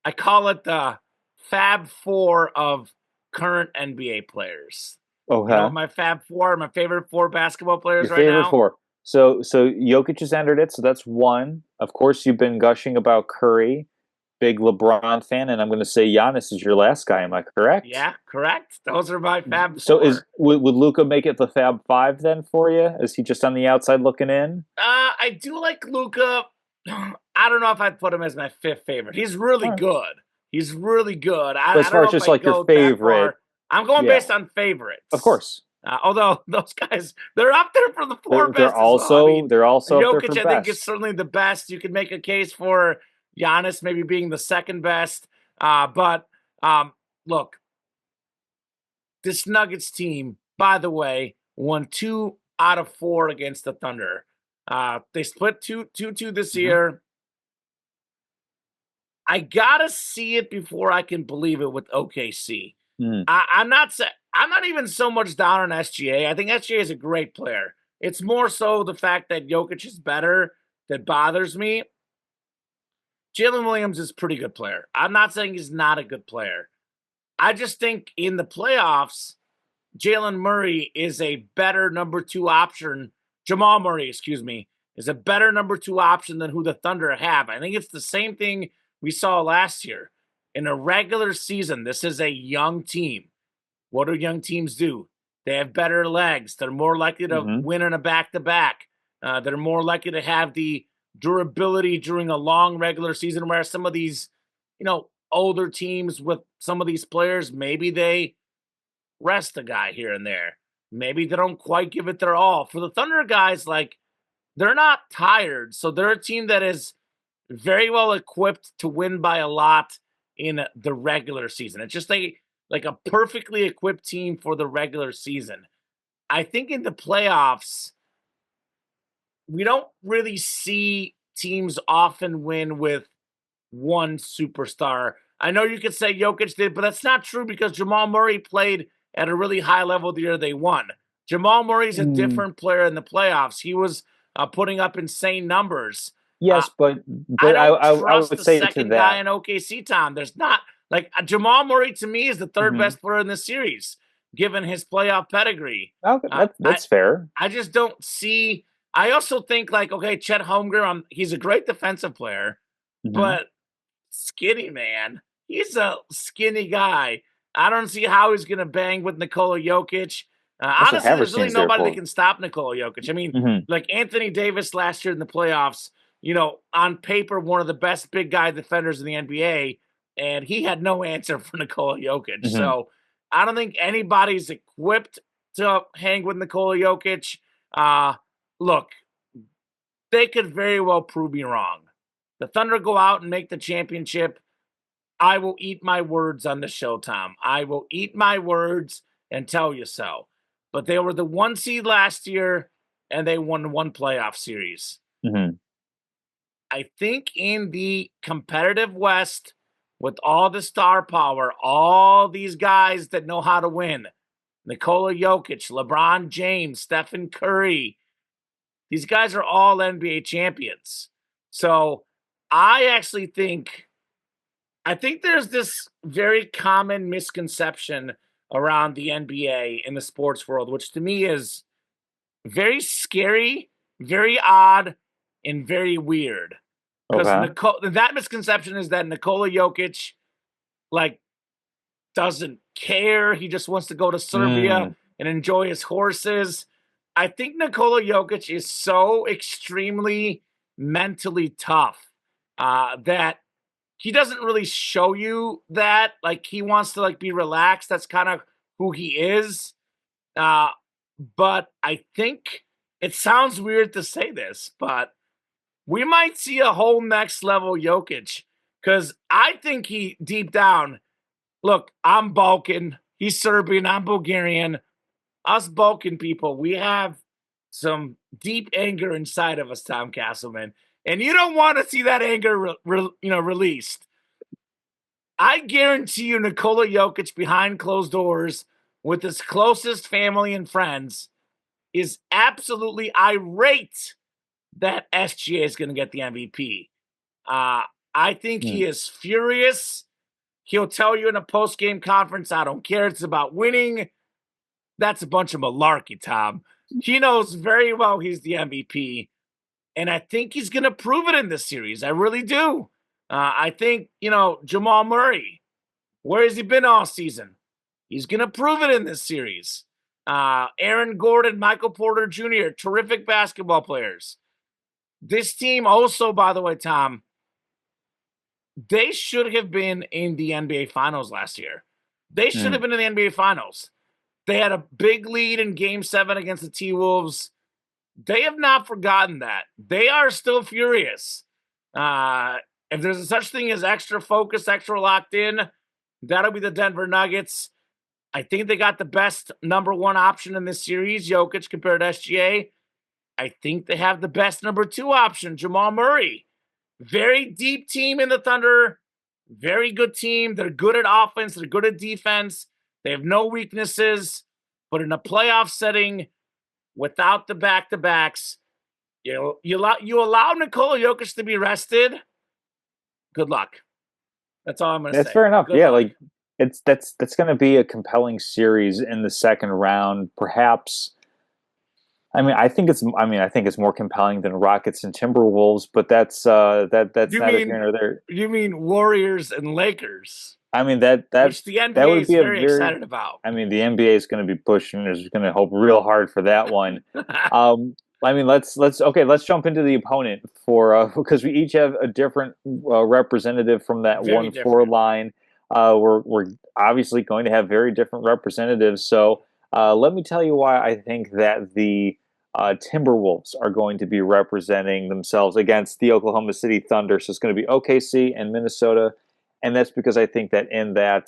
Speaker 1: I call it the Fab Four of current NBA players. You know
Speaker 2: Okay.
Speaker 1: what my Fab Four, my favorite four basketball players
Speaker 2: Your
Speaker 1: right
Speaker 2: favorite
Speaker 1: now?
Speaker 2: four. So Jokic has entered it, so that's one. Of course, you've been gushing about Curry, big LeBron fan, and I'm going to say Giannis is your last guy. Am I correct?
Speaker 1: Yeah, correct. Those are my Fab
Speaker 2: So is
Speaker 1: Four.
Speaker 2: would Luca make it the Fab Five then for you? Is he just on the outside looking in?
Speaker 1: I do like Luca. I don't know if I'd put him as my fifth favorite. He's really
Speaker 2: All right.
Speaker 1: good. He's really good.
Speaker 2: But
Speaker 1: I
Speaker 2: as
Speaker 1: don't
Speaker 2: far
Speaker 1: know
Speaker 2: as
Speaker 1: if
Speaker 2: just
Speaker 1: I'd
Speaker 2: like your
Speaker 1: go that
Speaker 2: favorite,
Speaker 1: far. I'm going
Speaker 2: yeah,
Speaker 1: based on
Speaker 2: of
Speaker 1: favorites.
Speaker 2: course.
Speaker 1: Although those guys, they're up there for the four
Speaker 2: They're
Speaker 1: best as well. I
Speaker 2: also
Speaker 1: mean,
Speaker 2: they're also up there for
Speaker 1: Jokic, I think, is
Speaker 2: best.
Speaker 1: certainly the best. You could make a case for Giannis maybe being the second best. But look, this Nuggets team, by the way, won 2 out of 4 against the Thunder. They split 2-2 this
Speaker 2: Mhm.
Speaker 1: year. I gotta see it before I can believe it with OKC.
Speaker 2: Mhm.
Speaker 1: I'm not even so much down on SGA. I think SGA is a great player. It's more so the fact that Jokic is better that bothers me. Jalen Williams is a pretty good player. I'm not saying he's not a good player. I just think in the playoffs, Jalen Murray is a better number two option. Jamal Murray, excuse me, is a better number two option than who the Thunder have. I think it's the same thing we saw last year. In a regular season, this is a young team. What do young teams do? They have better legs. They're more likely to
Speaker 2: Mhm.
Speaker 1: win in a back to back. They're more likely to have the durability during a long regular season, where some of these, older teams with some of these players, maybe they rest a guy here and there. Maybe they don't quite give it their all. For the Thunder guys, like, they're not tired. So they're a team that is very well equipped to win by a lot in the regular season. It's just like a perfectly equipped team for the regular season. I think in the playoffs, we don't really see teams often win with one superstar. I know you could say Jokic did, but that's not true because Jamal Murray played at a really high level the year they won. Jamal Murray's a
Speaker 2: Mm,
Speaker 1: different player in the playoffs. He was putting up insane numbers. Uh,
Speaker 2: yes, but
Speaker 1: I don't
Speaker 2: I
Speaker 1: trust
Speaker 2: would
Speaker 1: the
Speaker 2: say to
Speaker 1: second guy
Speaker 2: that.
Speaker 1: in OKC, Tom. There's not like Jamal Murray to me is the third
Speaker 2: Mhm.
Speaker 1: best player in the series, given his playoff pedigree.
Speaker 2: Okay,
Speaker 1: Uh, I
Speaker 2: that's fair.
Speaker 1: I just don't see. I also think like okay, Chet Holmgren, he's a great defensive player,
Speaker 2: Hmm.
Speaker 1: but skinny man, he's a skinny guy. I don't see how he's going to bang with Nikola Jokic.
Speaker 2: Also,
Speaker 1: Honestly, there's really
Speaker 2: Haverstein's there
Speaker 1: nobody that
Speaker 2: for.
Speaker 1: can stop Nikola Jokic. I mean,
Speaker 2: Hmm.
Speaker 1: like Anthony Davis last year in the playoffs, on paper, one of the best big guy defenders in the NBA, and he had no answer for Nikola Jokic.
Speaker 2: Hmm.
Speaker 1: So I don't think anybody's equipped to hang with Nikola Jokic. Uh, Look, they could very well prove me wrong. The Thunder go out and make the championship. I will eat my words on the show, Tom. I will eat my words and tell you so. But they were the 1 seed last year and they won one playoff series.
Speaker 2: Hmm.
Speaker 1: I think in the competitive West, with all the star power, all these guys that know how to win, Nikola Jokic, LeBron James, Stephen Curry, these guys are all NBA champions. So I actually think there's this very common misconception around the NBA in the sports world, which to me is very scary, very odd, and very weird. Because
Speaker 2: Okay.
Speaker 1: that misconception is that Nikola Jokic like doesn't care. He just wants to go to Serbia
Speaker 2: Mm.
Speaker 1: and enjoy his horses. I think Nikola Jokic is so extremely mentally tough that he doesn't really show you that. Like he wants to like be relaxed. That's kind of who he is. Uh, but I think it sounds weird to say this, but we might see a whole next level Jokic because I think he deep down. Look, I'm Balkan. He's Serbian. I'm Bulgarian. Us Balkan people, we have some deep anger inside of us, Tom Casselman, and you don't want to see that anger, released. I guarantee you, Nikola Jokic behind closed doors with his closest family and friends is absolutely irate that SGA is going to get the MVP. Uh, I think he
Speaker 2: Mm.
Speaker 1: is furious. He'll tell you in a post game conference, I don't care. It's about winning. That's a bunch of malarkey, Tom. He knows very well he's the MVP. And I think he's going to prove it in this series. I really do. I think, Jamal Murray, where has he been all season? He's going to prove it in this series. Aaron Gordon, Michael Porter Jr., terrific basketball players. This team also, by the way, Tom, they should have been in the NBA Finals last year. They should have
Speaker 2: Mm.
Speaker 1: been in the NBA Finals. They had a big lead in game 7 against the T Wolves. They have not forgotten that. They are still furious. Uh, if there's a such thing as extra focused, extra locked in, that'll be the Denver Nuggets. I think they got the best number one option in this series, Jokic compared to SGA. I think they have the best number 2 option, Jamal Murray. Very deep team in the Thunder. Very good team. They're good at offense. They're good at defense. They have no weaknesses. But in a playoff setting, without the back-to-backs, you allow Nikola Jokic to be rested. Good luck. That's all I'm going to
Speaker 2: That's
Speaker 1: say.
Speaker 2: fair enough.
Speaker 1: Good
Speaker 2: Yeah,
Speaker 1: luck.
Speaker 2: like that's going to be a compelling series in the second round. Perhaps. I think it's more compelling than Rockets and Timberwolves, but that's
Speaker 1: You
Speaker 2: neither here
Speaker 1: mean
Speaker 2: nor there.
Speaker 1: you mean Warriors and Lakers,
Speaker 2: I mean
Speaker 1: which the
Speaker 2: that
Speaker 1: NBA
Speaker 2: would
Speaker 1: is
Speaker 2: be a
Speaker 1: very
Speaker 2: very.
Speaker 1: excited about.
Speaker 2: I mean, the NBA is going to be pushing. Is going to hope real hard for that one. Um, I mean, let's jump into the opponent for because we each have a different representative from that
Speaker 1: Very
Speaker 2: 1-4
Speaker 1: different.
Speaker 2: line. We're obviously going to have very different representatives. So let me tell you why I think that the Timberwolves are going to be representing themselves against the Oklahoma City Thunder. So it's going to be OKC and Minnesota, and that's because I think that in that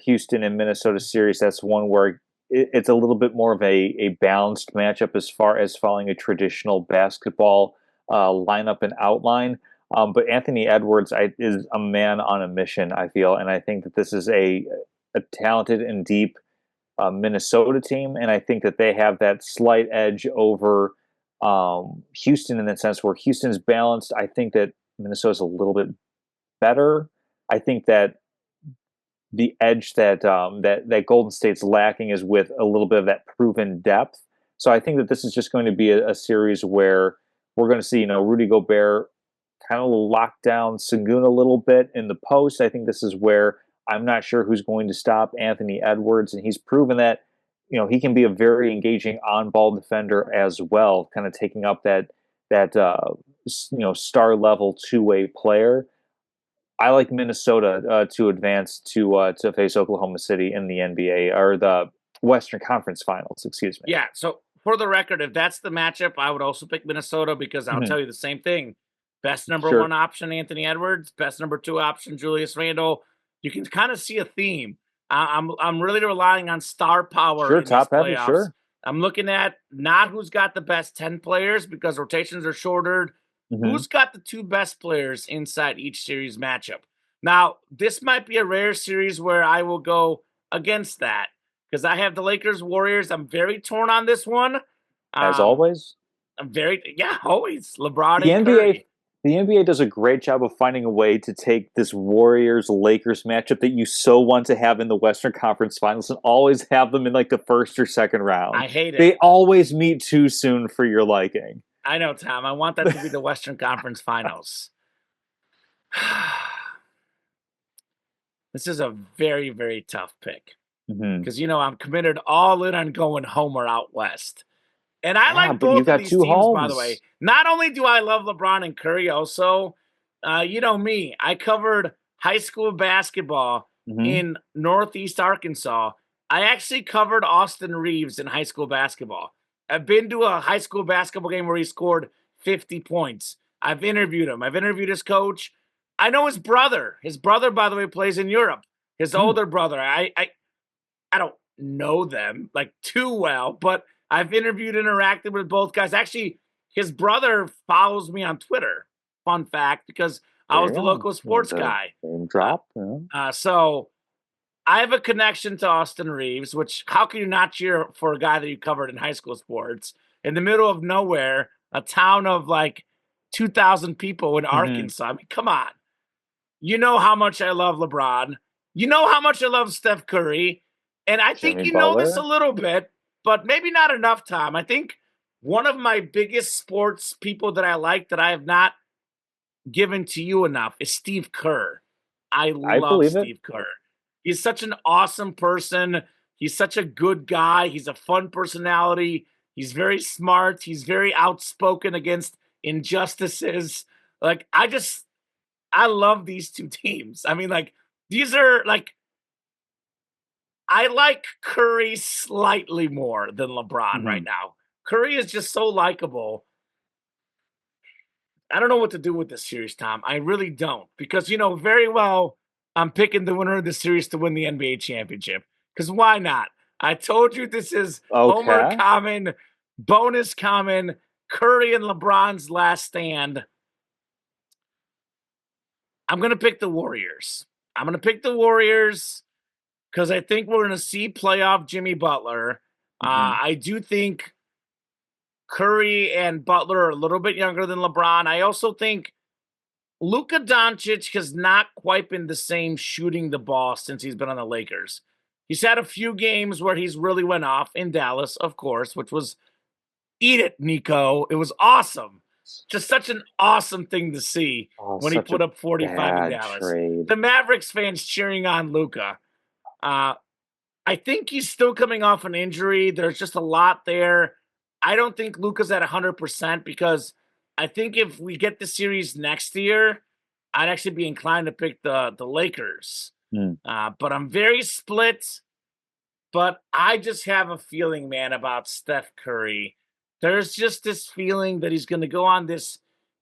Speaker 2: Houston and Minnesota series, that's one where it's a little bit more of a balanced matchup as far as following a traditional basketball lineup and outline. But Anthony Edwards is a man on a mission, I feel, and I think that this is a talented and deep Minnesota team, and I think that they have that slight edge over Houston in that sense, where Houston's balanced. I think that Minnesota's a little bit better. I think that the edge that Golden State's lacking is with a little bit of that proven depth. So I think that this is just going to be a series where we're going to see, Rudy Gobert kind of lock down Sengun a little bit in the post. I think this is where I'm not sure who's going to stop Anthony Edwards, and he's proven that he can be a very engaging on-ball defender as well, kind of taking up that star level two-way player. I like Minnesota to advance to face Oklahoma City in the NBA or the Western Conference Finals. Excuse me.
Speaker 1: Yeah. So for the record, if that's the matchup, I would also pick Minnesota because I'll tell you the same thing. Best number
Speaker 2: Sure.
Speaker 1: one option, Anthony Edwards. Best number two option, Julius Randle. You can kind of see a theme. I'm really relying on star power
Speaker 2: Sure,
Speaker 1: in these
Speaker 2: top heavy,
Speaker 1: playoffs.
Speaker 2: sure.
Speaker 1: I'm looking at not who's got the best 10 players because rotations are shorter. Who's got the two best players inside each series matchup? Now, this might be a rare series where I will go against that because I have the Lakers Warriors. I'm very torn on this one.
Speaker 2: As
Speaker 1: Um,
Speaker 2: always.
Speaker 1: Always LeBron
Speaker 2: The
Speaker 1: and
Speaker 2: NBA
Speaker 1: Curry.
Speaker 2: the NBA does a great job of finding a way to take this Warriors Lakers matchup that you so want to have in the Western Conference Finals and always have them in like the first or second round.
Speaker 1: I hate it.
Speaker 2: They always meet too soon for your liking.
Speaker 1: I know, Tom. I want that to be the Western Conference Finals. This is a very, very tough pick because I'm committed all in on going home or out west. And I like
Speaker 2: but you
Speaker 1: both of
Speaker 2: got
Speaker 1: these
Speaker 2: two
Speaker 1: teams, by the
Speaker 2: homes.
Speaker 1: way. Not only do I love LeBron and Curry, also, you know me, I covered high school basketball in Northeast Arkansas. I actually covered Austin Reeves in high school basketball. I've been to a high school basketball game where he scored 50 points. I've interviewed him. I've interviewed his coach. I know his brother. His brother, by the way, plays in Europe. His older brother. I don't know them like too well, but I've interacted with both guys. Actually, his brother follows me on Twitter. Fun fact, because I was the local sports guy.
Speaker 2: Name drop.
Speaker 1: So I have a connection to Austin Reeves, which how can you not cheer for a guy that you covered in high school sports in the middle of nowhere, a town of like 2,000 people in Arkansas? I mean, come on. You know how much I love LeBron. You know how much I love Steph Curry. And I think
Speaker 2: Jimmy
Speaker 1: you know this
Speaker 2: Butler?
Speaker 1: a little bit, but maybe not enough, Tom. I think one of my biggest sports people that I like that I have not given to you enough is Steve Kerr. I
Speaker 2: I
Speaker 1: love
Speaker 2: believe it.
Speaker 1: Steve Kerr. He's such an awesome person. He's such a good guy. He's a fun personality. He's very smart. He's very outspoken against injustices. Like, I love these two teams. I mean, like, these are like, I like Curry slightly more than LeBron right now. Curry is just so likable. I don't know what to do with this series, Tom. I really don't. Because, very well, I'm picking the winner of the series to win the NBA championship. Because why not? I told you this is Homer
Speaker 2: Okay.
Speaker 1: Kamen, bonus Kamen, Curry and LeBron's last stand. I'm going to pick the Warriors. I'm going to pick the Warriors because I think we're going to see playoff Jimmy Butler. I do think Curry and Butler are a little bit younger than LeBron. I also think Luka Doncic has not quite been the same shooting the ball since he's been on the Lakers. He's had a few games where he's really went off in Dallas, of course, which was eat it, Nico. It was awesome. Just such an awesome thing to see when he
Speaker 2: Such a
Speaker 1: put up 45 in
Speaker 2: bad
Speaker 1: Dallas.
Speaker 2: trade.
Speaker 1: The Mavericks fans cheering on Luka. I think he's still coming off an injury. There's just a lot there. I don't think Luka's at 100% because I think if we get the series next year, I'd actually be inclined to pick the Lakers. But I'm very split. But I just have a feeling, man, about Steph Curry. There's just this feeling that he's going to go on this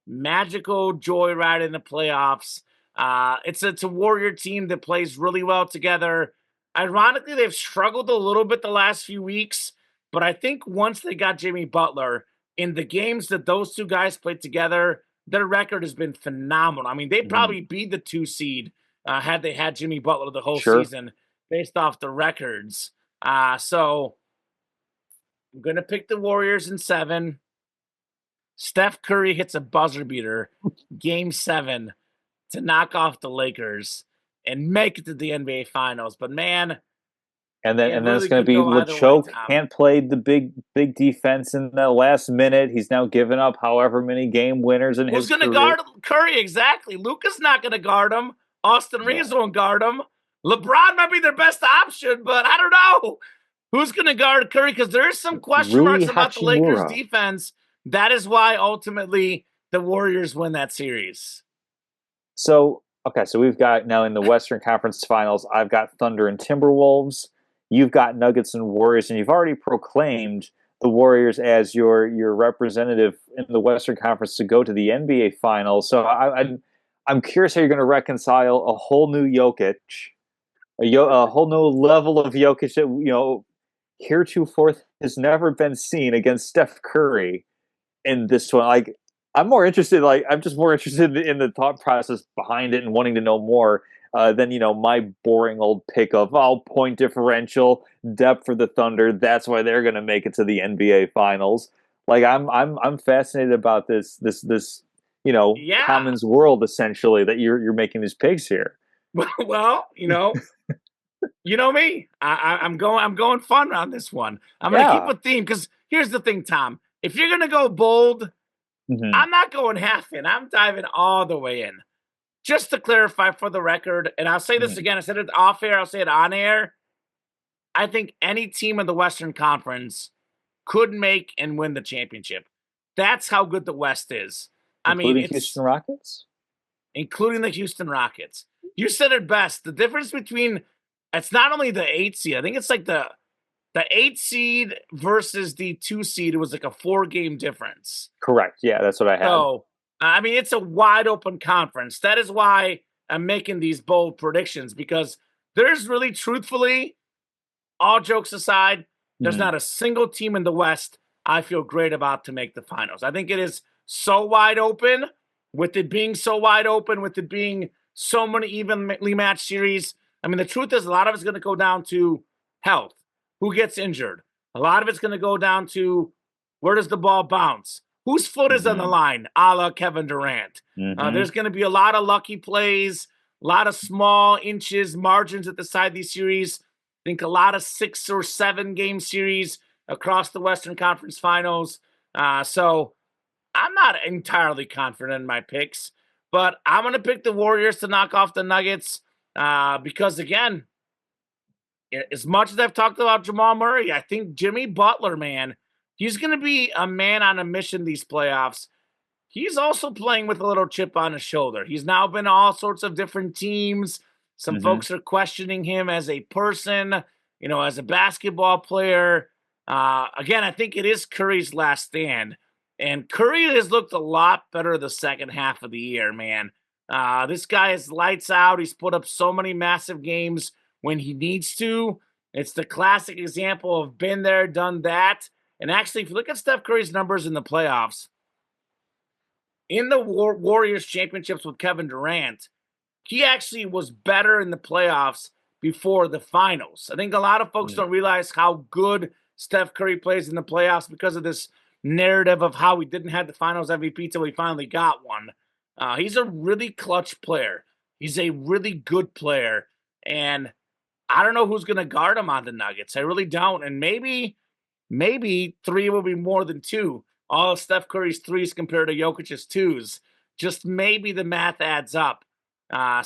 Speaker 1: magical joyride in the playoffs. It's a Warrior team that plays really well together. Ironically, they've struggled a little bit the last few weeks, but I think once they got Jimmy Butler in the games that those two guys played together, their record has been phenomenal. I mean, they'd probably be the 2 seed had they had Jimmy Butler the whole season based off the records. So I'm going to pick the Warriors in 7. Steph Curry hits a buzzer beater, game 7, to knock off the Lakers and make it to the NBA Finals. But man, it
Speaker 2: And then it's
Speaker 1: really
Speaker 2: going to
Speaker 1: could
Speaker 2: be
Speaker 1: go either way,
Speaker 2: LeChoke
Speaker 1: Tom.
Speaker 2: can't play the big defense in the last minute. He's now given up however many game winners in
Speaker 1: Who's
Speaker 2: his
Speaker 1: going to
Speaker 2: career.
Speaker 1: guard Curry? Exactly. Luka's not going to guard him. Austin
Speaker 2: Yeah.
Speaker 1: Reeves won't guard him. LeBron might be their best option, but I don't know. Who's going to guard Curry? Because there is some question
Speaker 2: Rui
Speaker 1: marks about the Lakers'
Speaker 2: Hachimura.
Speaker 1: defense. That is why ultimately the Warriors win that series.
Speaker 2: So okay, so we've got now in the Western Conference Finals, I've got Thunder and Timberwolves. You've got Nuggets and Warriors, and you've already proclaimed the Warriors as your representative in the Western Conference to go to the NBA Finals. So I'm curious how you're going to reconcile a whole new Jokic, a whole new level of Jokic that heretofore has never been seen against Steph Curry in this one. Like I'm just more interested in the thought process behind it and wanting to know more than my boring old pick of point differential, depth for the Thunder. That's why they're going to make it to the NBA Finals. Like I'm fascinated about this
Speaker 1: Yeah.
Speaker 2: Kamen's world essentially that you're making these picks here.
Speaker 1: Well, you know me. I'm going fun on this one. I'm going to keep
Speaker 2: Yeah.
Speaker 1: a theme because here's the thing, Tom. If you're going to go bold,
Speaker 2: Hmm.
Speaker 1: I'm not going half in. I'm diving all the way in. Just to clarify for the record, and I'll say this
Speaker 2: Hmm.
Speaker 1: again. I said it off air. I'll say it on air. I think any team in the Western Conference could make and win the championship. That's how good the West is. I mean,
Speaker 2: Including
Speaker 1: it's
Speaker 2: Houston Rockets.
Speaker 1: including the Houston Rockets. You said it best. The difference between it's not only the 8 seed. I think it's like the 8 seed versus the 2 seed. It was like a 4-game difference.
Speaker 2: Correct. Yeah, that's what I had.
Speaker 1: So, I mean, it's a wide open conference. That is why I'm making these bold predictions because there's really, truthfully, all jokes aside, there's
Speaker 2: Mhm.
Speaker 1: not a single team in the West I feel great about to make the finals. I think it is so wide open, with it being so wide open, with it being so many evenly matched series. I mean, the truth is, a lot of it's going to go down to health, who gets injured. A lot of it's going to go down to where does the ball bounce, whose foot is on the
Speaker 2: Mhm.
Speaker 1: line, a la Kevin Durant.
Speaker 2: Mhm.
Speaker 1: There's going to be a lot of lucky plays, a lot of small inches, margins at the side of these series. I think a lot of 6 or 7 game series across the Western Conference Finals. So I'm not entirely confident in my picks, but I'm going to pick the Warriors to knock off the Nuggets because, again, as much as I've talked about Jamal Murray, I think Jimmy Butler, man, he's going to be a man on a mission these playoffs. He's also playing with a little chip on his shoulder. He's now been all sorts of different teams. Some
Speaker 2: Mhm.
Speaker 1: folks are questioning him as a person, as a basketball player. Again, I think it is Curry's last stand. And Curry has looked a lot better the second half of the year, man. This guy is lights out. He's put up so many massive games when he needs to. It's the classic example of been there, done that. And actually, if you look at Steph Curry's numbers in the playoffs, in the Warriors championships with Kevin Durant, he actually was better in the playoffs before the finals. I think a lot of folks
Speaker 2: Mhm.
Speaker 1: don't realize how good Steph Curry plays in the playoffs because of this narrative of how he didn't have the finals MVP till he finally got one. He's a really clutch player. He's a really good player. And I don't know who's going to guard him on the Nuggets. I really don't. And maybe 3 will be more than 2. All of Steph Curry's 3s compared to Jokic's 2s. Just maybe the math adds up. I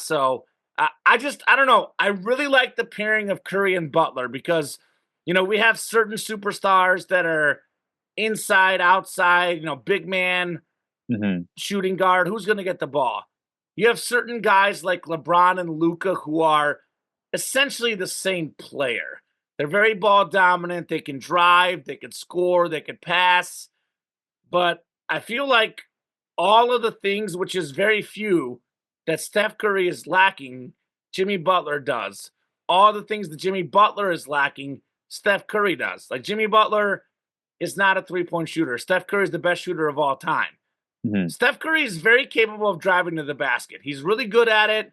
Speaker 1: don't know. I really like the pairing of Curry and Butler because, we have certain superstars that are inside, outside, big man,
Speaker 2: Mhm.
Speaker 1: shooting guard. Who's going to get the ball? You have certain guys like LeBron and Luka who are essentially the same player. They're very ball dominant. They can drive, they can score, they can pass. But I feel like all of the things, which is very few, that Steph Curry is lacking, Jimmy Butler does. All the things that Jimmy Butler is lacking, Steph Curry does. Like Jimmy Butler is not a 3-point shooter. Steph Curry is the best shooter of all time.
Speaker 2: Mhm.
Speaker 1: Steph Curry is very capable of driving to the basket. He's really good at it,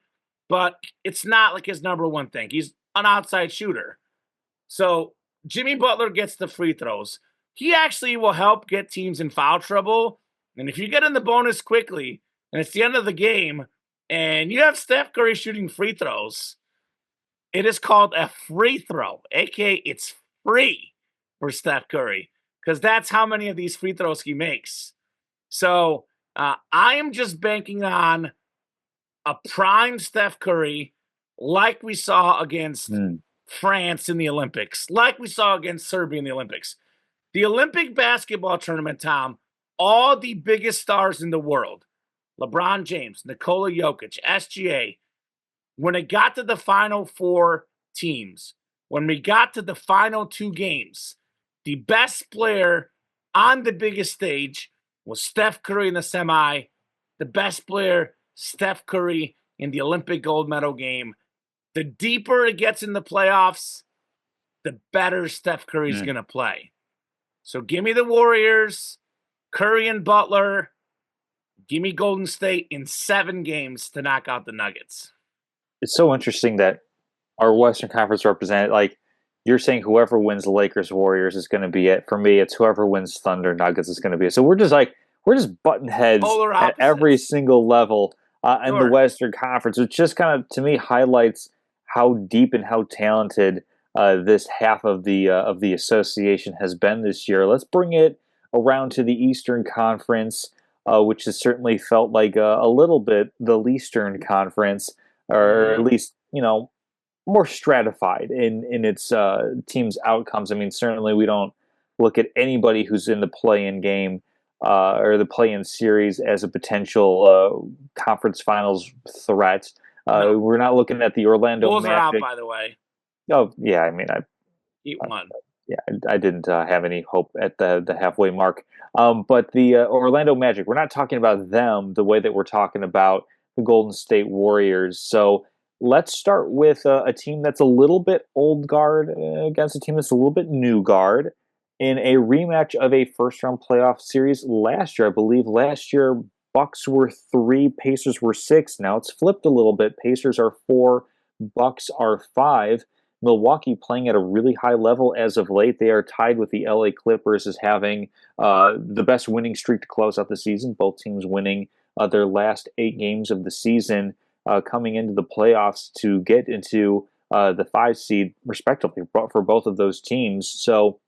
Speaker 1: but it's not like his number one thing. He's an outside shooter. So Jimmy Butler gets the free throws. He actually will help get teams in foul trouble. And if you get in the bonus quickly and it's the end of the game and you have Steph Curry shooting free throws, it is called a free throw, aka it's free for Steph Curry because that's how many of these free throws he makes. So I am just banking on a prime Steph Curry like we saw against France in the Olympics, like we saw against Serbia in the Olympics. The Olympic basketball tournament, Tom, all the biggest stars in the world, LeBron James, Nikola Jokic, SGA, when it got to the final four teams, when we got to the final two games, the best player on the biggest stage was Steph Curry in the semi. The best player, Steph Curry, in the Olympic gold medal game. The deeper it gets in the playoffs, the better Steph Curry's going to play. So give me the Warriors, Curry and Butler. Give me Golden State in 7 games to knock out the Nuggets.
Speaker 2: It's so interesting that our Western Conference representative, like you're saying, whoever wins Lakers Warriors is going to be it. For me, it's whoever wins Thunder Nuggets is going to be it. So we're just butting heads
Speaker 1: Polar
Speaker 2: at every
Speaker 1: opposites.
Speaker 2: single level in the
Speaker 1: Sure.
Speaker 2: Western Conference, which just kind of to me highlights how deep and how talented this half of the association has been this year. Let's bring it around to the Eastern Conference, which has certainly felt like a little bit the Leastern Conference, or at least more stratified in its team's outcomes. I mean, certainly we don't look at anybody who's in the play-in game or the play-in series as a potential conference finals threat.
Speaker 1: No.
Speaker 2: We're not looking at the Orlando
Speaker 1: Bulls are out,
Speaker 2: Magic.
Speaker 1: by the way.
Speaker 2: Oh yeah, I mean,
Speaker 1: Eat one.
Speaker 2: I didn't have any hope at the halfway mark. But the Orlando Magic, we're not talking about them the way that we're talking about the Golden State Warriors. So let's start with a team that's a little bit old guard against a team that's a little bit new guard in a rematch of a first round playoff series last year. I believe last year Bucks were 3, Pacers were 6. Now it's flipped a little bit. Pacers are 4, Bucks are 5. Milwaukee playing at a really high level as of late. They are tied with the LA Clippers as having the best winning streak to close out the season. Both teams winning their last 8 games of the season, coming into the playoffs to get into the 5 seed, respectively, for both of those teams. So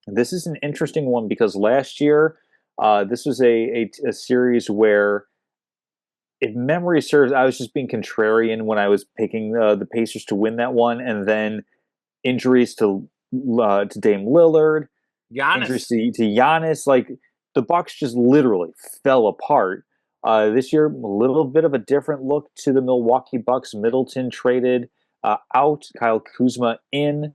Speaker 2: this is an interesting one because last year this was a series where, if memory serves, I was just being contrarian when I was picking the Pacers to win that one, and then injuries to Dame Lillard, injuries
Speaker 1: Giannis.
Speaker 2: to Giannis, like the Bucks just literally fell apart. This year, a little bit of a different look to the Milwaukee Bucks. Middleton traded out, Kyle Kuzma in.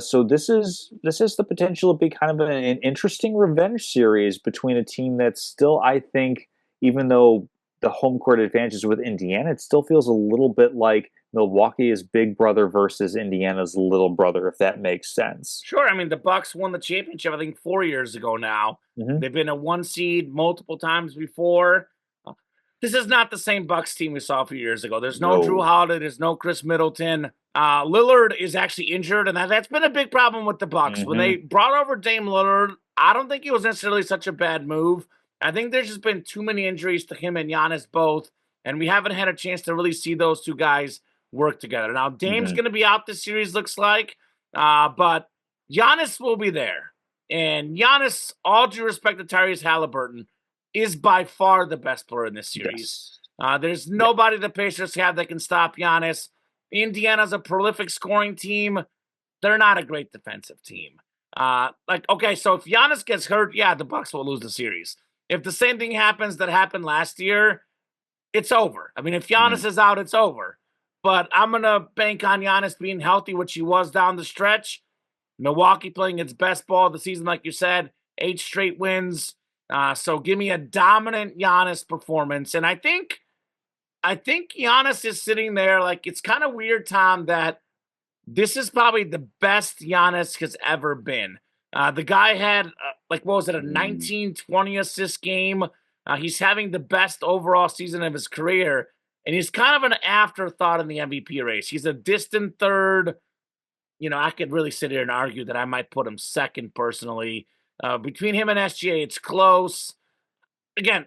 Speaker 2: So this is the potential to be kind of an interesting revenge series between a team that's still, I think, even though the home court advantages with Indiana, it still feels a little bit like Milwaukee is big brother versus Indiana's little brother, if that makes sense.
Speaker 1: Sure. I mean, the Bucks won the championship, I think, 4 years ago now.
Speaker 2: Mm-hmm.
Speaker 1: They've been a 1 seed multiple times before. This is not the same Bucks team we saw a few years ago. There's no Drew Holiday. There's no Chris Middleton. Lillard is actually injured, and that's been a big problem with the Bucks.
Speaker 2: Mm-hmm.
Speaker 1: When they brought over Dame Lillard, I don't think it was necessarily such a bad move. I think there's just been too many injuries to him and Giannis both, and we haven't had a chance to really see those two guys work together. Now, Dame's going to be out this series, looks like, but Giannis will be there. And Giannis, all due respect to Tyrese Halliburton, is by far the best player in this series.
Speaker 2: Yes.
Speaker 1: There's nobody the Pacers have that can stop Giannis. Indiana's a prolific scoring team. They're not a great defensive team. Okay, so if Giannis gets hurt, yeah, the Bucks will lose the series. If the same thing happens that happened last year, it's over. I mean, if Giannis is out, it's over. But I'm going to bank on Giannis being healthy, which he was down the stretch. Milwaukee playing its best ball of the season, like you said, 8 straight wins. So give me a dominant Giannis performance. And I think Giannis is sitting there like, it's kind of weird, Tom, that this is probably the best Giannis has ever been. The guy had, what was it, a 19-20 assist game. He's having the best overall season of his career, and he's kind of an afterthought in the MVP race. He's a distant third. I could really sit here and argue that I might put him second personally. Between him and SGA, it's close. Again,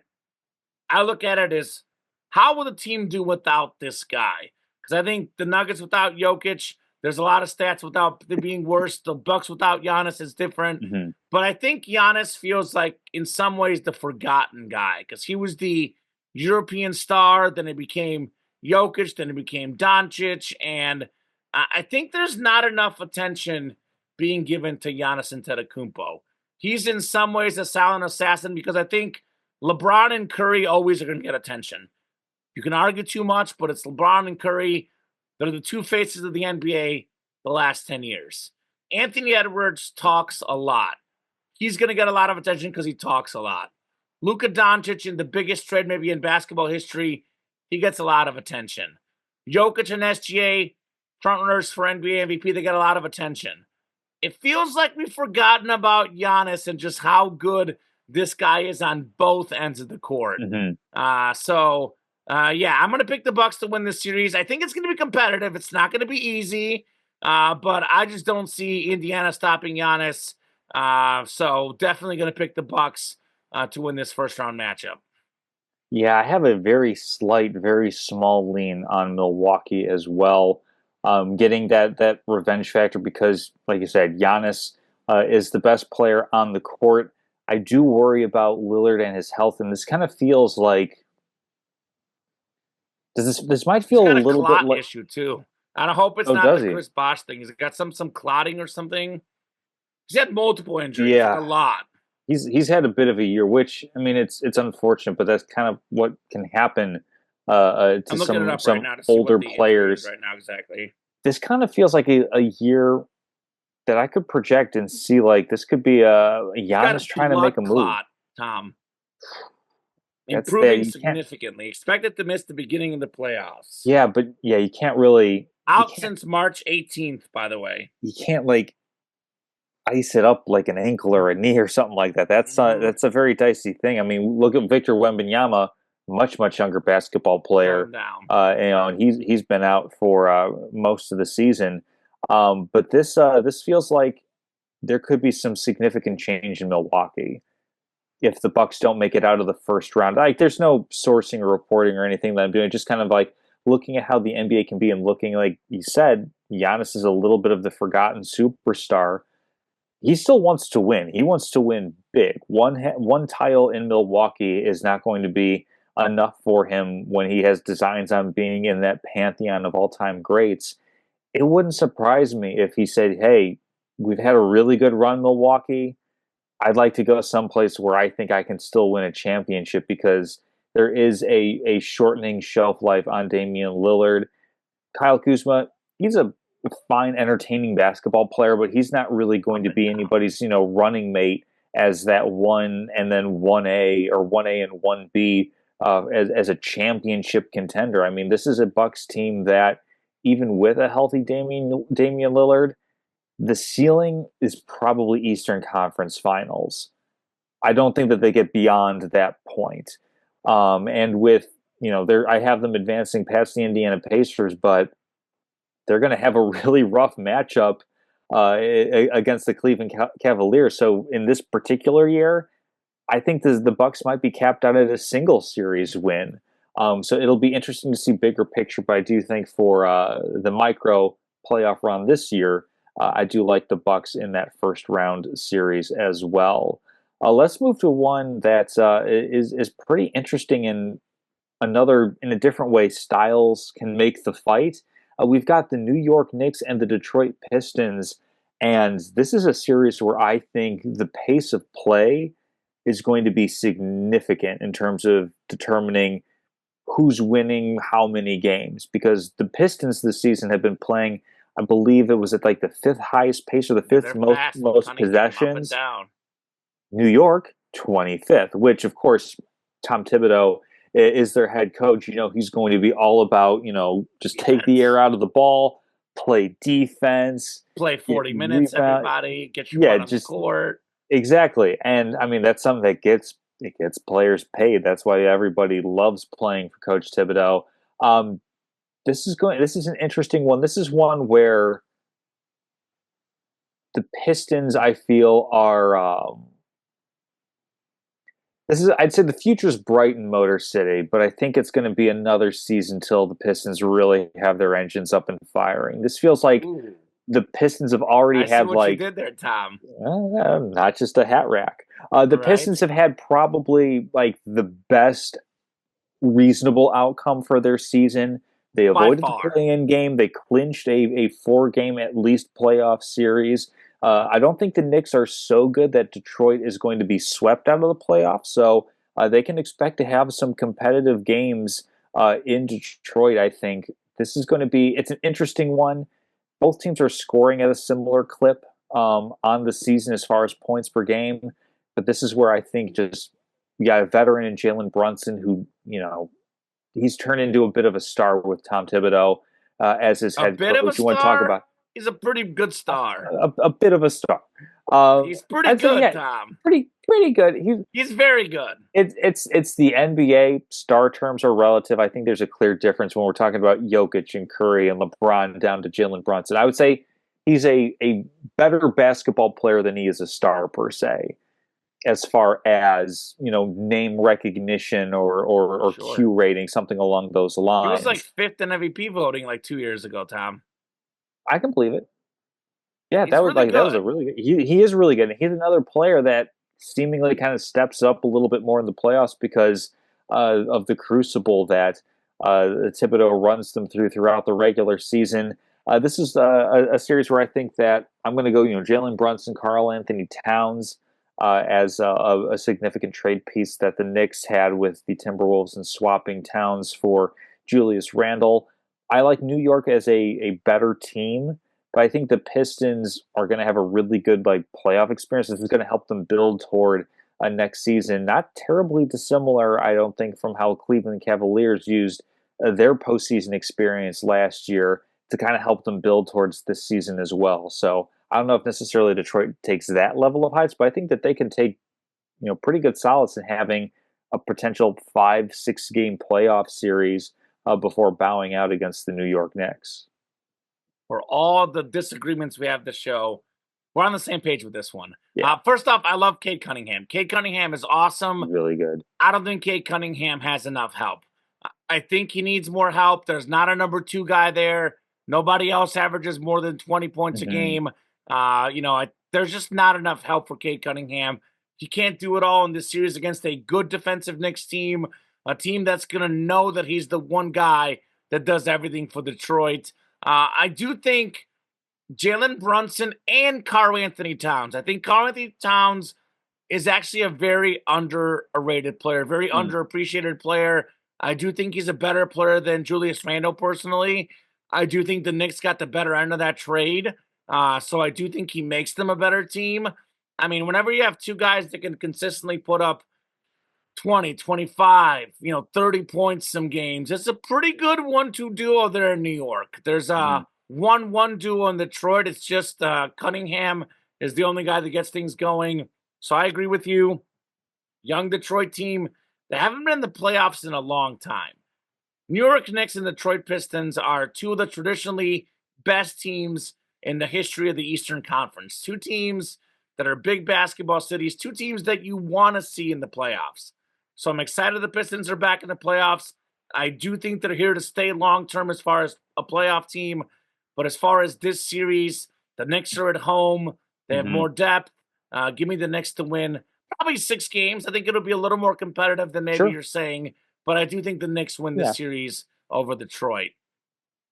Speaker 1: I look at it as how will the team do without this guy? Because I think the Nuggets without Jokic, there's a lot of stats without them being worse. The Bucks without Giannis is different.
Speaker 2: Mhm.
Speaker 1: But I think Giannis feels like, in some ways, the forgotten guy because he was the European star. Then it became Jokic. Then it became Doncic. And I think there's not enough attention being given to Giannis Antetokounmpo. He's in some ways a silent assassin because I think LeBron and Curry always are going to get attention. You can argue too much, but it's LeBron and Curry that are the two faces of the NBA the last 10 years. Anthony Edwards talks a lot. He's going to get a lot of attention because he talks a lot. Luka Doncic, in the biggest trade maybe in basketball history, he gets a lot of attention. Jokic and SGA, frontrunners for NBA MVP, they get a lot of attention. It feels like we've forgotten about Giannis and just how good this guy is on both ends of the court.
Speaker 2: Mhm.
Speaker 1: Yeah, I'm going to pick the Bucks to win this series. I think it's going to be competitive. It's not going to be easy, but I just don't see Indiana stopping Giannis. So definitely going to pick the Bucks to win this first round matchup.
Speaker 2: Yeah, I have a very slight, very small lean on Milwaukee as well. Getting that revenge factor because, like you said, Giannis is the best player on the court. I do worry about Lillard and his health, and this kind of feels like this might
Speaker 1: He's
Speaker 2: feel a
Speaker 1: got a
Speaker 2: little bit
Speaker 1: clot
Speaker 2: like.
Speaker 1: issue too. And I hope it's
Speaker 2: Oh,
Speaker 1: not
Speaker 2: does
Speaker 1: the
Speaker 2: he?
Speaker 1: Chris Bosh thing. He's got some clotting or something. He's had multiple injuries, like
Speaker 2: Yeah,
Speaker 1: a lot.
Speaker 2: he's had a bit of a year, which I mean it's unfortunate, but that's kind of what can happen to
Speaker 1: I'm looking it up right
Speaker 2: some
Speaker 1: now to see
Speaker 2: older
Speaker 1: what the injury is
Speaker 2: players.
Speaker 1: right now exactly.
Speaker 2: This kind of feels like a year that I could project and see like this could be a
Speaker 1: He's got a
Speaker 2: Giannis trying to make
Speaker 1: blood
Speaker 2: a move.
Speaker 1: clot, Tom.
Speaker 2: That's there.
Speaker 1: Improving
Speaker 2: You can't.
Speaker 1: significantly. Expected to miss the beginning of the playoffs.
Speaker 2: Yeah, but yeah, you can't really. You
Speaker 1: Out
Speaker 2: can't.
Speaker 1: since March 18th, by the way.
Speaker 2: You can't like ice it up like an ankle or a knee or something like that.
Speaker 1: Mhm.
Speaker 2: That's a very dicey thing. I mean, look at Victor Wembanyama, much younger basketball
Speaker 1: Slow
Speaker 2: player.
Speaker 1: him down.
Speaker 2: And he's been out for most of the season. But this feels like there could be some significant change in Milwaukee if the Bucks don't make it out of the first round. Like, there's no sourcing or reporting or anything that I'm doing. Just kind of like looking at how the NBA can be and looking like you said, Giannis is a little bit of the forgotten superstar. He still wants to win. He wants to win big. One title in Milwaukee is not going to be enough for him when he has designs on being in that pantheon of all-time greats. It wouldn't surprise me if he said, "Hey, we've had a really good run, Milwaukee. I'd like to go someplace where I think I can still win a championship because there is a shortening shelf life on Damian Lillard. Kyle Kuzma, he's a fine, entertaining basketball player, but he's not really going to be anybody's, running mate as that one and then 1A or 1A and 1B as a championship contender. I mean, this is a Bucks team that even with a healthy Damian Lillard, the ceiling is probably Eastern Conference Finals. I don't think that they get beyond that point. And with I have them advancing past the Indiana Pacers, but they're going to have a really rough matchup against the Cleveland Cavaliers. So in this particular year, I think the Bucks might be capped out at a single series win. So it'll be interesting to see bigger picture. But I do think for the micro playoff round this year, I do like the Bucks in that first round series as well. Let's move to one that is pretty interesting in a different way. Styles can make the fight. We've got the New York Knicks and the Detroit Pistons, and this is a series where I think the pace of play is going to be significant in terms of determining who's winning how many games because the Pistons this season have been playing, I believe it was at like the fifth highest pace or the
Speaker 1: Yeah,
Speaker 2: fifth
Speaker 1: they're fast.
Speaker 2: most
Speaker 1: Cunningham up and
Speaker 2: possessions.
Speaker 1: down.
Speaker 2: New York 25th, which of course Tom Thibodeau is their head coach. He's going to be all about just take the air
Speaker 1: Defense.
Speaker 2: out of the ball, play defense,
Speaker 1: Play
Speaker 2: get
Speaker 1: 40 minutes,
Speaker 2: rebound.
Speaker 1: everybody. Get your
Speaker 2: Yeah,
Speaker 1: butt on the
Speaker 2: just
Speaker 1: court.
Speaker 2: exactly. And I mean that's something that gets players paid. That's why everybody loves playing for Coach Thibodeau. This is an interesting one. This is one where the Pistons, I feel, are this is I'd say the future's bright in Motor City, but I think it's going to be another season till the Pistons really have their engines up and firing. This feels like
Speaker 1: Ooh,
Speaker 2: the Pistons have already
Speaker 1: I see
Speaker 2: had
Speaker 1: what you
Speaker 2: like
Speaker 1: did there, Tom.
Speaker 2: not just a hat rack. The
Speaker 1: Right?
Speaker 2: Pistons have had probably like the best reasonable outcome for their season. They
Speaker 1: By
Speaker 2: avoided the
Speaker 1: far.
Speaker 2: play-in game. They clinched a four-game at least playoff series. I don't think the Knicks are so good that Detroit is going to be swept out of the playoffs. So they can expect to have some competitive games in Detroit. I think this is going to be. It's an interesting one. Both teams are scoring at a similar clip on the season as far as points per game. But this is where I think just a veteran in Jalen Brunson who he's turned into a bit of a star with Tom Thibodeau as his
Speaker 1: A
Speaker 2: head
Speaker 1: bit of a
Speaker 2: coach. You want to talk
Speaker 1: star?
Speaker 2: about
Speaker 1: He's a pretty good star.
Speaker 2: a bit of a star?
Speaker 1: He's pretty
Speaker 2: I'd say
Speaker 1: good,
Speaker 2: yeah,
Speaker 1: Tom.
Speaker 2: pretty good.
Speaker 1: He's very good.
Speaker 2: It's the NBA. Star terms are relative. I think there's a clear difference when we're talking about Jokic and Curry and LeBron down to Jalen Brunson. I would say he's a better basketball player than he is a star per se, as far as name recognition or
Speaker 1: Sure.
Speaker 2: Q rating, something along those
Speaker 1: He was like
Speaker 2: lines.
Speaker 1: fifth in MVP voting like 2 years ago, Tom.
Speaker 2: I can believe it. Yeah,
Speaker 1: He's really
Speaker 2: that was a
Speaker 1: good.
Speaker 2: really good. He is really good. He's another player that seemingly kind of steps up a little bit more in the playoffs because of the crucible that Thibodeau runs them throughout the regular season. This is a series where I think that I'm going to go, Jalen Brunson, Karl Anthony Towns as a significant trade piece that the Knicks had with the Timberwolves and swapping Towns for Julius Randle. I like New York as a better team, but I think the Pistons are going to have a really good like playoff experience. This is going to help them build toward a next season. Not terribly dissimilar, I don't think, from how Cleveland Cavaliers used their postseason experience last year to kind of help them build towards this season as well. So I don't know if necessarily Detroit takes that level of heights, but I think that they can take pretty good solace in having a potential 5-6 game playoff series before bowing out against the New York Knicks.
Speaker 1: For all the disagreements we have to show, we're on the same page with this one.
Speaker 2: Yeah,
Speaker 1: First off, I love Cade Cunningham. Cade Cunningham is awesome.
Speaker 2: really good.
Speaker 1: I don't think Cade Cunningham has enough help. I think he needs more help. There's not a number two guy there. Nobody else averages more than 20 points a
Speaker 2: Hmm.
Speaker 1: game. There's just not enough help for Cade Cunningham. He can't do it all in this series against a good defensive Knicks team, a team that's going to know that he's the one guy that does everything for Detroit. I do think Jalen Brunson and Karl Anthony Towns. I think Karl Anthony Towns is actually a very underrated player, very
Speaker 2: Mm.
Speaker 1: underappreciated player. I do think he's a better player than Julius Randle personally. I do think the Knicks got the better end of that trade. So I do think he makes them a better team. I mean, whenever you have two guys that can consistently put up 20, 25, 30 points some games. It's a pretty good 1-2 duo there in New York. There's
Speaker 2: Hmm.
Speaker 1: a 1-1 duo in Detroit. It's just Cunningham is the only guy that gets things going. So I agree with you. Young Detroit team. They haven't been in the playoffs in a long time. New York Knicks and Detroit Pistons are two of the traditionally best teams in the history of the Eastern Conference. Two teams that are big basketball cities, two teams that you want to see in the playoffs. So I'm excited the Pistons are back in the playoffs. I do think they're here to stay long term as far as a playoff team. But as far as this series, the Knicks are at home. They have
Speaker 2: Hmm.
Speaker 1: more depth. Give me the Knicks to win probably 6 games. I think it'll be a little more competitive than maybe
Speaker 2: Sure.
Speaker 1: you're saying, but I do think the Knicks win this
Speaker 2: Yeah.
Speaker 1: series over Detroit.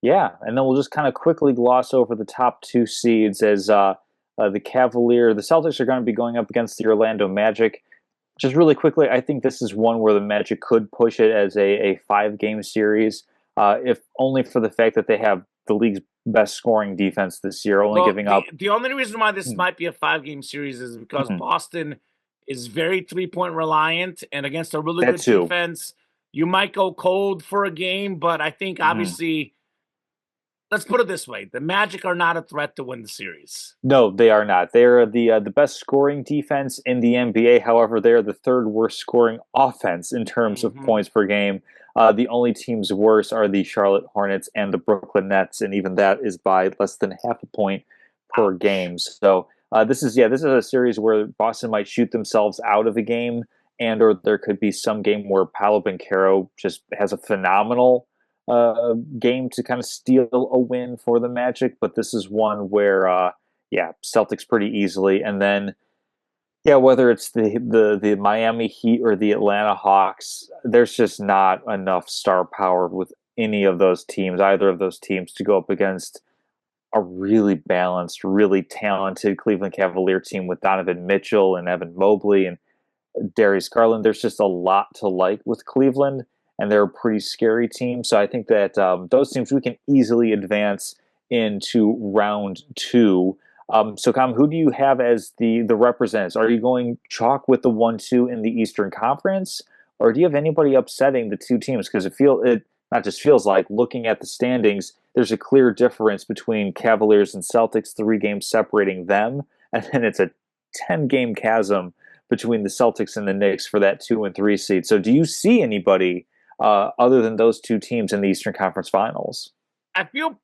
Speaker 2: Yeah, and then we'll just kind of quickly gloss over the top two seeds as the Celtics are going to be going up against the Orlando Magic. Just really quickly, I think this is one where the Magic could push it as a 5 game series, if only for the fact that they have the league's best scoring defense this year, only
Speaker 1: Well,
Speaker 2: giving
Speaker 1: the
Speaker 2: up.
Speaker 1: the only reason why this
Speaker 2: Mm,
Speaker 1: might be a 5 game series is because
Speaker 2: mhm.
Speaker 1: Boston is very 3 point reliant, and against a really
Speaker 2: That
Speaker 1: good
Speaker 2: too.
Speaker 1: defense, you might go cold for a game. But I think
Speaker 2: Mhm.
Speaker 1: obviously, let's put it this way: the Magic are not a threat to win the series.
Speaker 2: No, they are not. They are the best scoring defense in the NBA. However, they are the third worst scoring offense in terms of
Speaker 1: Hmm.
Speaker 2: points per game. The only teams worse are the Charlotte Hornets and the Brooklyn Nets, and even that is by less than half a point per game. So this is a series where Boston might shoot themselves out of a game, and or there could be some game where Paolo Banchero just has a phenomenal game to kind of steal a win for the Magic. But this is one where Celtics pretty easily, and then whether it's the Miami Heat or the Atlanta Hawks, there's just not enough star power with any of those teams, either of those teams, to go up against a really balanced, really talented Cleveland Cavalier team with Donovan Mitchell and Evan Mobley and Darius Garland. There's just a lot to like with Cleveland, and they're a pretty scary team. So I think that those teams we can easily advance into round two. So, Kam, who do you have as the representatives? Are you going chalk with the 1-2 in the Eastern Conference, or do you have anybody upsetting the two teams? Because it not just feels like, looking at the standings, there's a clear difference between Cavaliers and Celtics, 3 games separating them, and then it's a 10-game chasm between the Celtics and the Knicks for that 2 and 3 seed. So, do you see anybody other than those two teams in the Eastern Conference Finals?
Speaker 1: I feel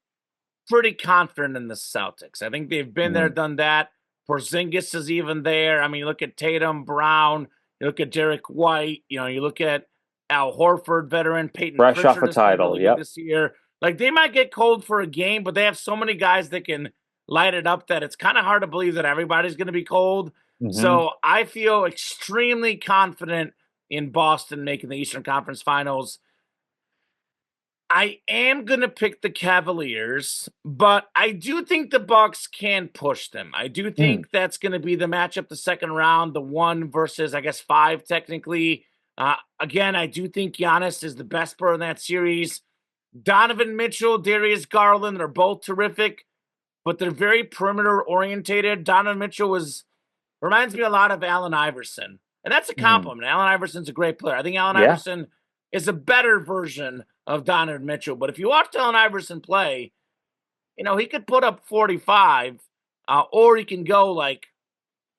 Speaker 1: pretty confident in the Celtics. I think they've been there, done that. Porzingis is even there. I mean, you look at Tatum, Brown, you look at Derek White, you look at Al Horford, veteran, Peyton
Speaker 2: Fresh off
Speaker 1: Pritchard
Speaker 2: a
Speaker 1: has been
Speaker 2: title,
Speaker 1: really
Speaker 2: yep.
Speaker 1: good this year. Like, they might get cold for a game, but they have so many guys that can light it up that it's kind of hard to believe that everybody's going to be cold. So I feel extremely confident in Boston making the Eastern Conference Finals. I am going to pick the Cavaliers, but I do think the Bucks can push them. I do think that's going to be the matchup, the second round, the 1 versus, I guess, 5 technically. Again, I do think Giannis is the best player in that series. Donovan Mitchell, Darius Garland are both terrific, but they're very perimeter orientated. Donovan Mitchell reminds me a lot of Allen Iverson, and that's a compliment. Allen Iverson's a great player. I think Allen Iverson is a better version of Donovan Mitchell. But if you watch Allen Iverson play, he could put up 45, or he can go like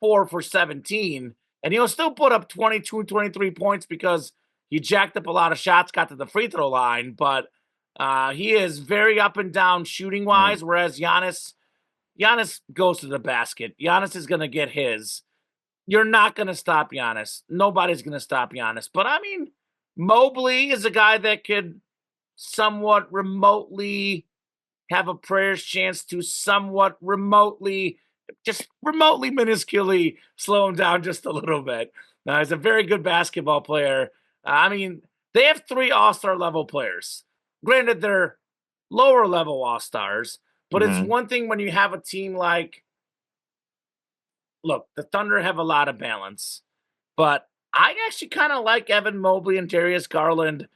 Speaker 1: 4 for 17, and he'll still put up 22, 23 points because he jacked up a lot of shots, got to the free throw line. But he is very up and down shooting wise, whereas Giannis goes to the basket. Giannis is going to get his. You're not going to stop Giannis. Nobody's going to stop Giannis. But I mean, Mobley is a guy that could somewhat remotely have a prayer's chance to somewhat remotely, just remotely minusculely slow him down just a little bit. Now, he's a very good basketball player. I mean, they have 3 all-star level players. Granted, they're lower level all-stars, but it's one thing when you have a team like, look, the Thunder have a lot of balance, but I actually kind of like Evan Mobley and Darius Garland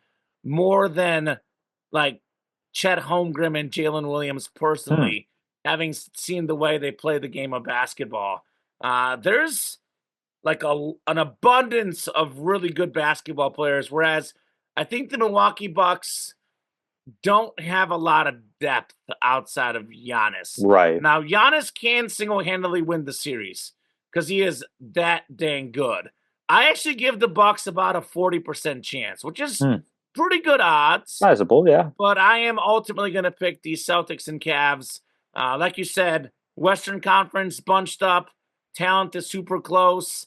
Speaker 1: more than like Chet Holmgren and Jalen Williams personally, having seen the way they play the game of basketball. There's like an abundance of really good basketball players, whereas I think the Milwaukee Bucks don't have a lot of depth outside of Giannis.
Speaker 2: Right.
Speaker 1: Now, Giannis can single-handedly win the series because he is that dang good. I actually give the Bucks about a 40% chance, which is pretty good odds.
Speaker 2: Sizable, yeah.
Speaker 1: But I am ultimately going to pick the Celtics and Cavs. Like you said, Western Conference bunched up. Talent is super close.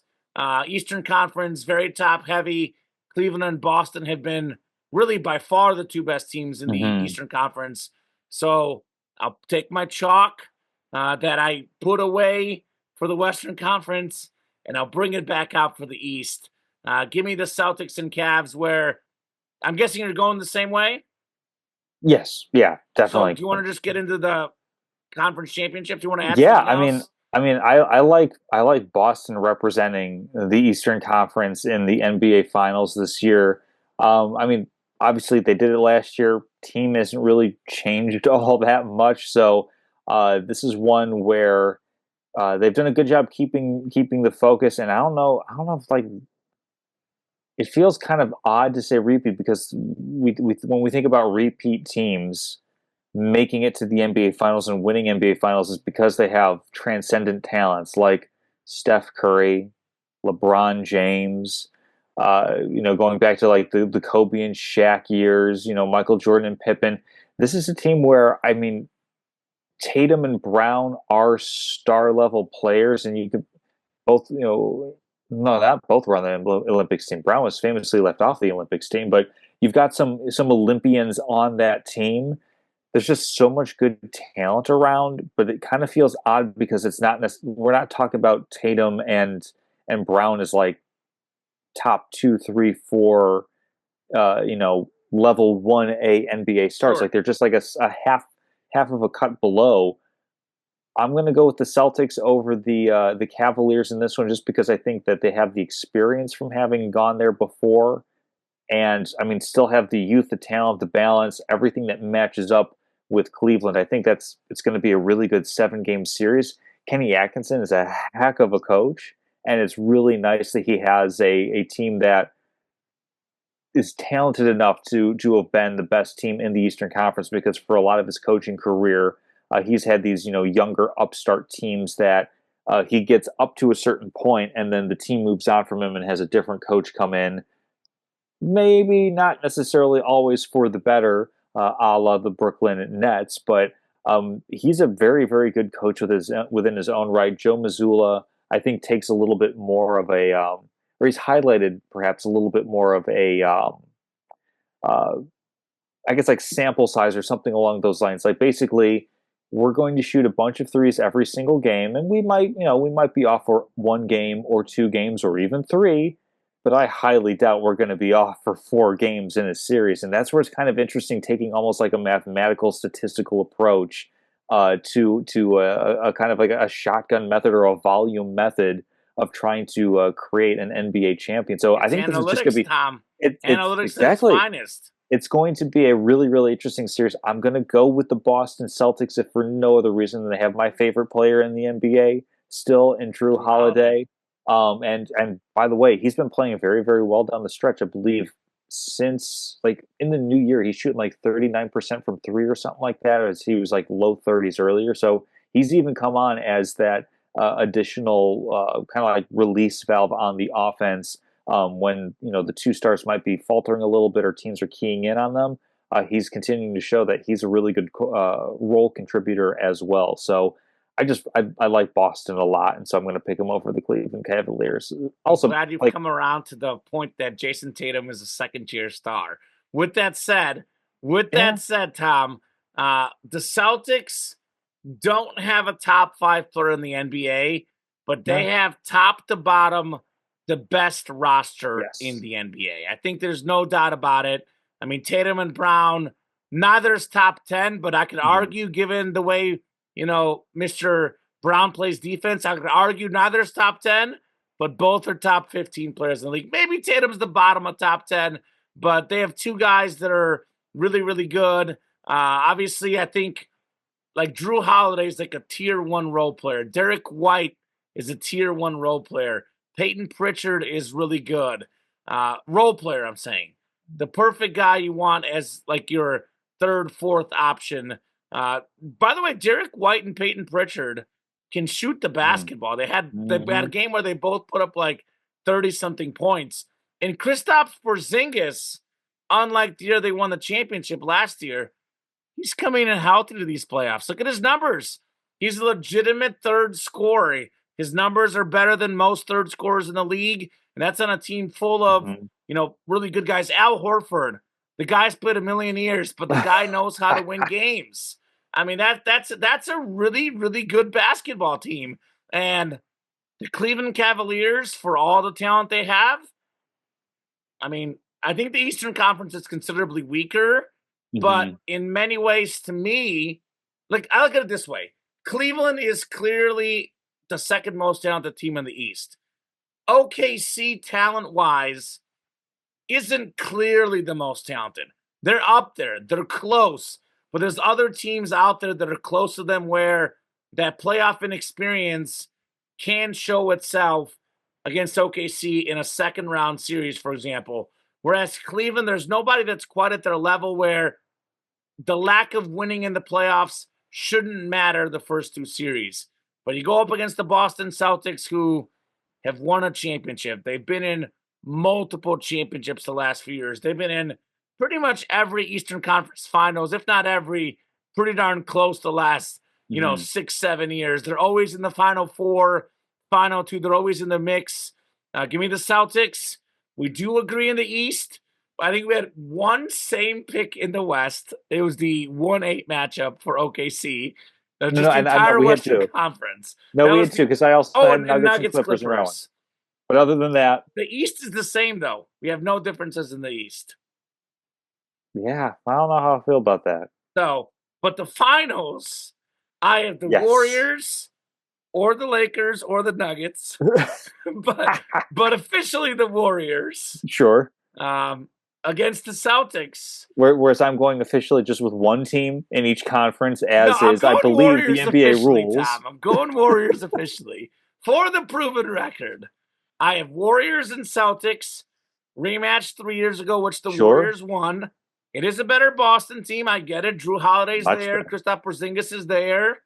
Speaker 1: Eastern Conference, very top-heavy. Cleveland and Boston have been really by far the 2 best teams in the Eastern Conference. So I'll take my chalk that I put away for the Western Conference, and I'll bring it back out for the East. Give me the Celtics and Cavs, where I'm guessing you're going the same way?
Speaker 2: Yes, yeah, definitely.
Speaker 1: So do you want to just get into the conference championship? Do you want to add
Speaker 2: Yeah,
Speaker 1: something else?
Speaker 2: I like Boston representing the Eastern Conference in the NBA Finals this year. Obviously they did it last year. Team hasn't really changed all that much, so this is one where they've done a good job keeping the focus. And I don't know if like it feels kind of odd to say repeat, because we when we think about repeat teams making it to the NBA Finals and winning NBA Finals is because they have transcendent talents like Steph Curry, LeBron James, going back to like the Kobe and Shaq years, Michael Jordan and Pippen. This is a team where, I mean, Tatum and Brown are star level players, and you could both, no, not both were on the Olympics team. Brown was famously left off the Olympics team, but you've got some Olympians on that team. There's just so much good talent around, but it kind of feels odd because it's not. We're not talking about Tatum and Brown as like top two, three, four, level 1A NBA stars.
Speaker 1: Sure.
Speaker 2: Like they're just like a half of a cut below. I'm going to go with the Celtics over the Cavaliers in this one, just because I think that they have the experience from having gone there before, and I mean, still have the youth, the talent, the balance, everything that matches up with Cleveland. I think it's going to be a really good 7-game series. Kenny Atkinson is a heck of a coach, and it's really nice that he has a team that is talented enough to have been the best team in the Eastern Conference, because for a lot of his coaching career, he's had these younger upstart teams that he gets up to a certain point, and then the team moves on from him and has a different coach come in. Maybe not necessarily always for the better, a la the Brooklyn Nets, but he's a very, very good coach within his own right. Joe Mazzulla, I think, takes a little bit more of or he's highlighted perhaps a little bit more of uh, I guess like sample size or something along those lines. Like basically, we're going to shoot a bunch of threes every single game, and we might be off for 1 game or 2 games or even 3, but I highly doubt we're going to be off for 4 games in a series. And that's where it's kind of interesting, taking almost like a mathematical statistical approach to a kind of like a shotgun method or a volume method of trying to create an NBA champion. So I
Speaker 1: It's
Speaker 2: think this is just going
Speaker 1: analytics,
Speaker 2: to be
Speaker 1: Tom.
Speaker 2: it's
Speaker 1: Analytics at its
Speaker 2: exactly,
Speaker 1: finest.
Speaker 2: it's going to be a really, really interesting series. I'm going to go with the Boston Celtics, if for no other reason than they have my favorite player in the NBA still in Drew
Speaker 1: Drew Holiday.
Speaker 2: Holiday. And by the way, he's been playing very, very well down the stretch. I believe since like in the new year, he's shooting like 39% from three or something like that, as he was like low 30s earlier. So he's even come on as that additional kind of like release valve on the offense when the 2 stars might be faltering a little bit or teams are keying in on them. He's continuing to show that he's a really good role contributor as well. So I like Boston a lot, and so I'm going to pick him over the Cleveland Cavaliers. Also,
Speaker 1: I'm glad you've
Speaker 2: like,
Speaker 1: come around to the point that Jason Tatum is a second-tier star. With that said,
Speaker 2: yeah,
Speaker 1: Tom, the Celtics don't have a top 5 player in the NBA, but they
Speaker 2: no,
Speaker 1: have top to bottom the best roster in
Speaker 2: yes,
Speaker 1: the NBA. I think there's no doubt about it. I mean, Tatum and Brown, neither's top 10, but I could
Speaker 2: mhm.
Speaker 1: argue, given the way, Mr. Brown plays defense, I could argue neither's top 10, but both are top 15 players in the league. Maybe Tatum's the bottom of top 10, but they have 2 guys that are really, really good. Obviously, I think like Drew Holiday is like a tier 1 role player. Derek White is a tier 1 role player. Peyton Pritchard is really good. Role player, I'm saying. The perfect guy you want as like your third, fourth option. By the way, Derek White and Peyton Pritchard can shoot the
Speaker 2: Mm.
Speaker 1: basketball. They had a
Speaker 2: Mhm.
Speaker 1: game where they both put up like 30 something points. And Kristaps Porzingis, unlike the year they won the championship last year, he's coming in healthy to these playoffs. Look at his numbers. He's a legitimate third scorer. His numbers are better than most third scorers in the league, and that's on a team full of,
Speaker 2: Mhm.
Speaker 1: really good guys. Al Horford, the guy's played a million years, but the guy knows how to win games. I mean, that's a really, really good basketball team. And the Cleveland Cavaliers, for all the talent they have, I mean, I think the Eastern Conference is considerably weaker, but
Speaker 2: Mhm.
Speaker 1: in many ways, to me, like I look at it this way: Cleveland is clearly the second most talented team in the East. OKC, talent wise, isn't clearly the most talented. They're up there, they're close, but there's other teams out there that are close to them where that playoff inexperience can show itself against OKC in a second round series, for example. Whereas Cleveland, there's nobody that's quite at their level where the lack of winning in the playoffs shouldn't matter the first 2 series. But you go up against the Boston Celtics, who have won a championship. They've been in multiple championships the last few years. They've been in pretty much every Eastern Conference Finals, if not every, pretty darn close the last
Speaker 2: Mhm.
Speaker 1: 6, 7 years. They're always in the Final Four, Final Two. They're always in the mix. Give me the Celtics. We do agree in the East. I think we had one same pick in the West. It was the 1-8 matchup for OKC.
Speaker 2: No, no,
Speaker 1: Just the
Speaker 2: and I know
Speaker 1: entire
Speaker 2: we had
Speaker 1: Western
Speaker 2: two.
Speaker 1: Conference.
Speaker 2: No,
Speaker 1: That
Speaker 2: we
Speaker 1: was
Speaker 2: had
Speaker 1: the
Speaker 2: two because I also
Speaker 1: Oh,
Speaker 2: had
Speaker 1: and
Speaker 2: Nuggets and
Speaker 1: Nuggets
Speaker 2: Clippers in round one.
Speaker 1: Clippers.
Speaker 2: But other than that,
Speaker 1: The East is the same though. We have no differences in the East.
Speaker 2: yeah, I don't know how I feel about that.
Speaker 1: So, but the finals, I have the
Speaker 2: Yes.
Speaker 1: Warriors or the Lakers or the Nuggets, but officially the Warriors
Speaker 2: Sure.
Speaker 1: um, against the Celtics.
Speaker 2: Whereas I'm going officially just with one team in each conference,
Speaker 1: No,
Speaker 2: as
Speaker 1: I'm
Speaker 2: is, I
Speaker 1: going
Speaker 2: believe, the
Speaker 1: Warriors
Speaker 2: NBA
Speaker 1: officially,
Speaker 2: rules.
Speaker 1: Tom. I'm going Warriors officially for the proven record. I have Warriors and Celtics rematch 3 years ago, which the
Speaker 2: Sure.
Speaker 1: Warriors won. It is a better Boston team. I get it. Drew Holiday's
Speaker 2: Much
Speaker 1: there.
Speaker 2: better.
Speaker 1: Kristaps Porzingis is there.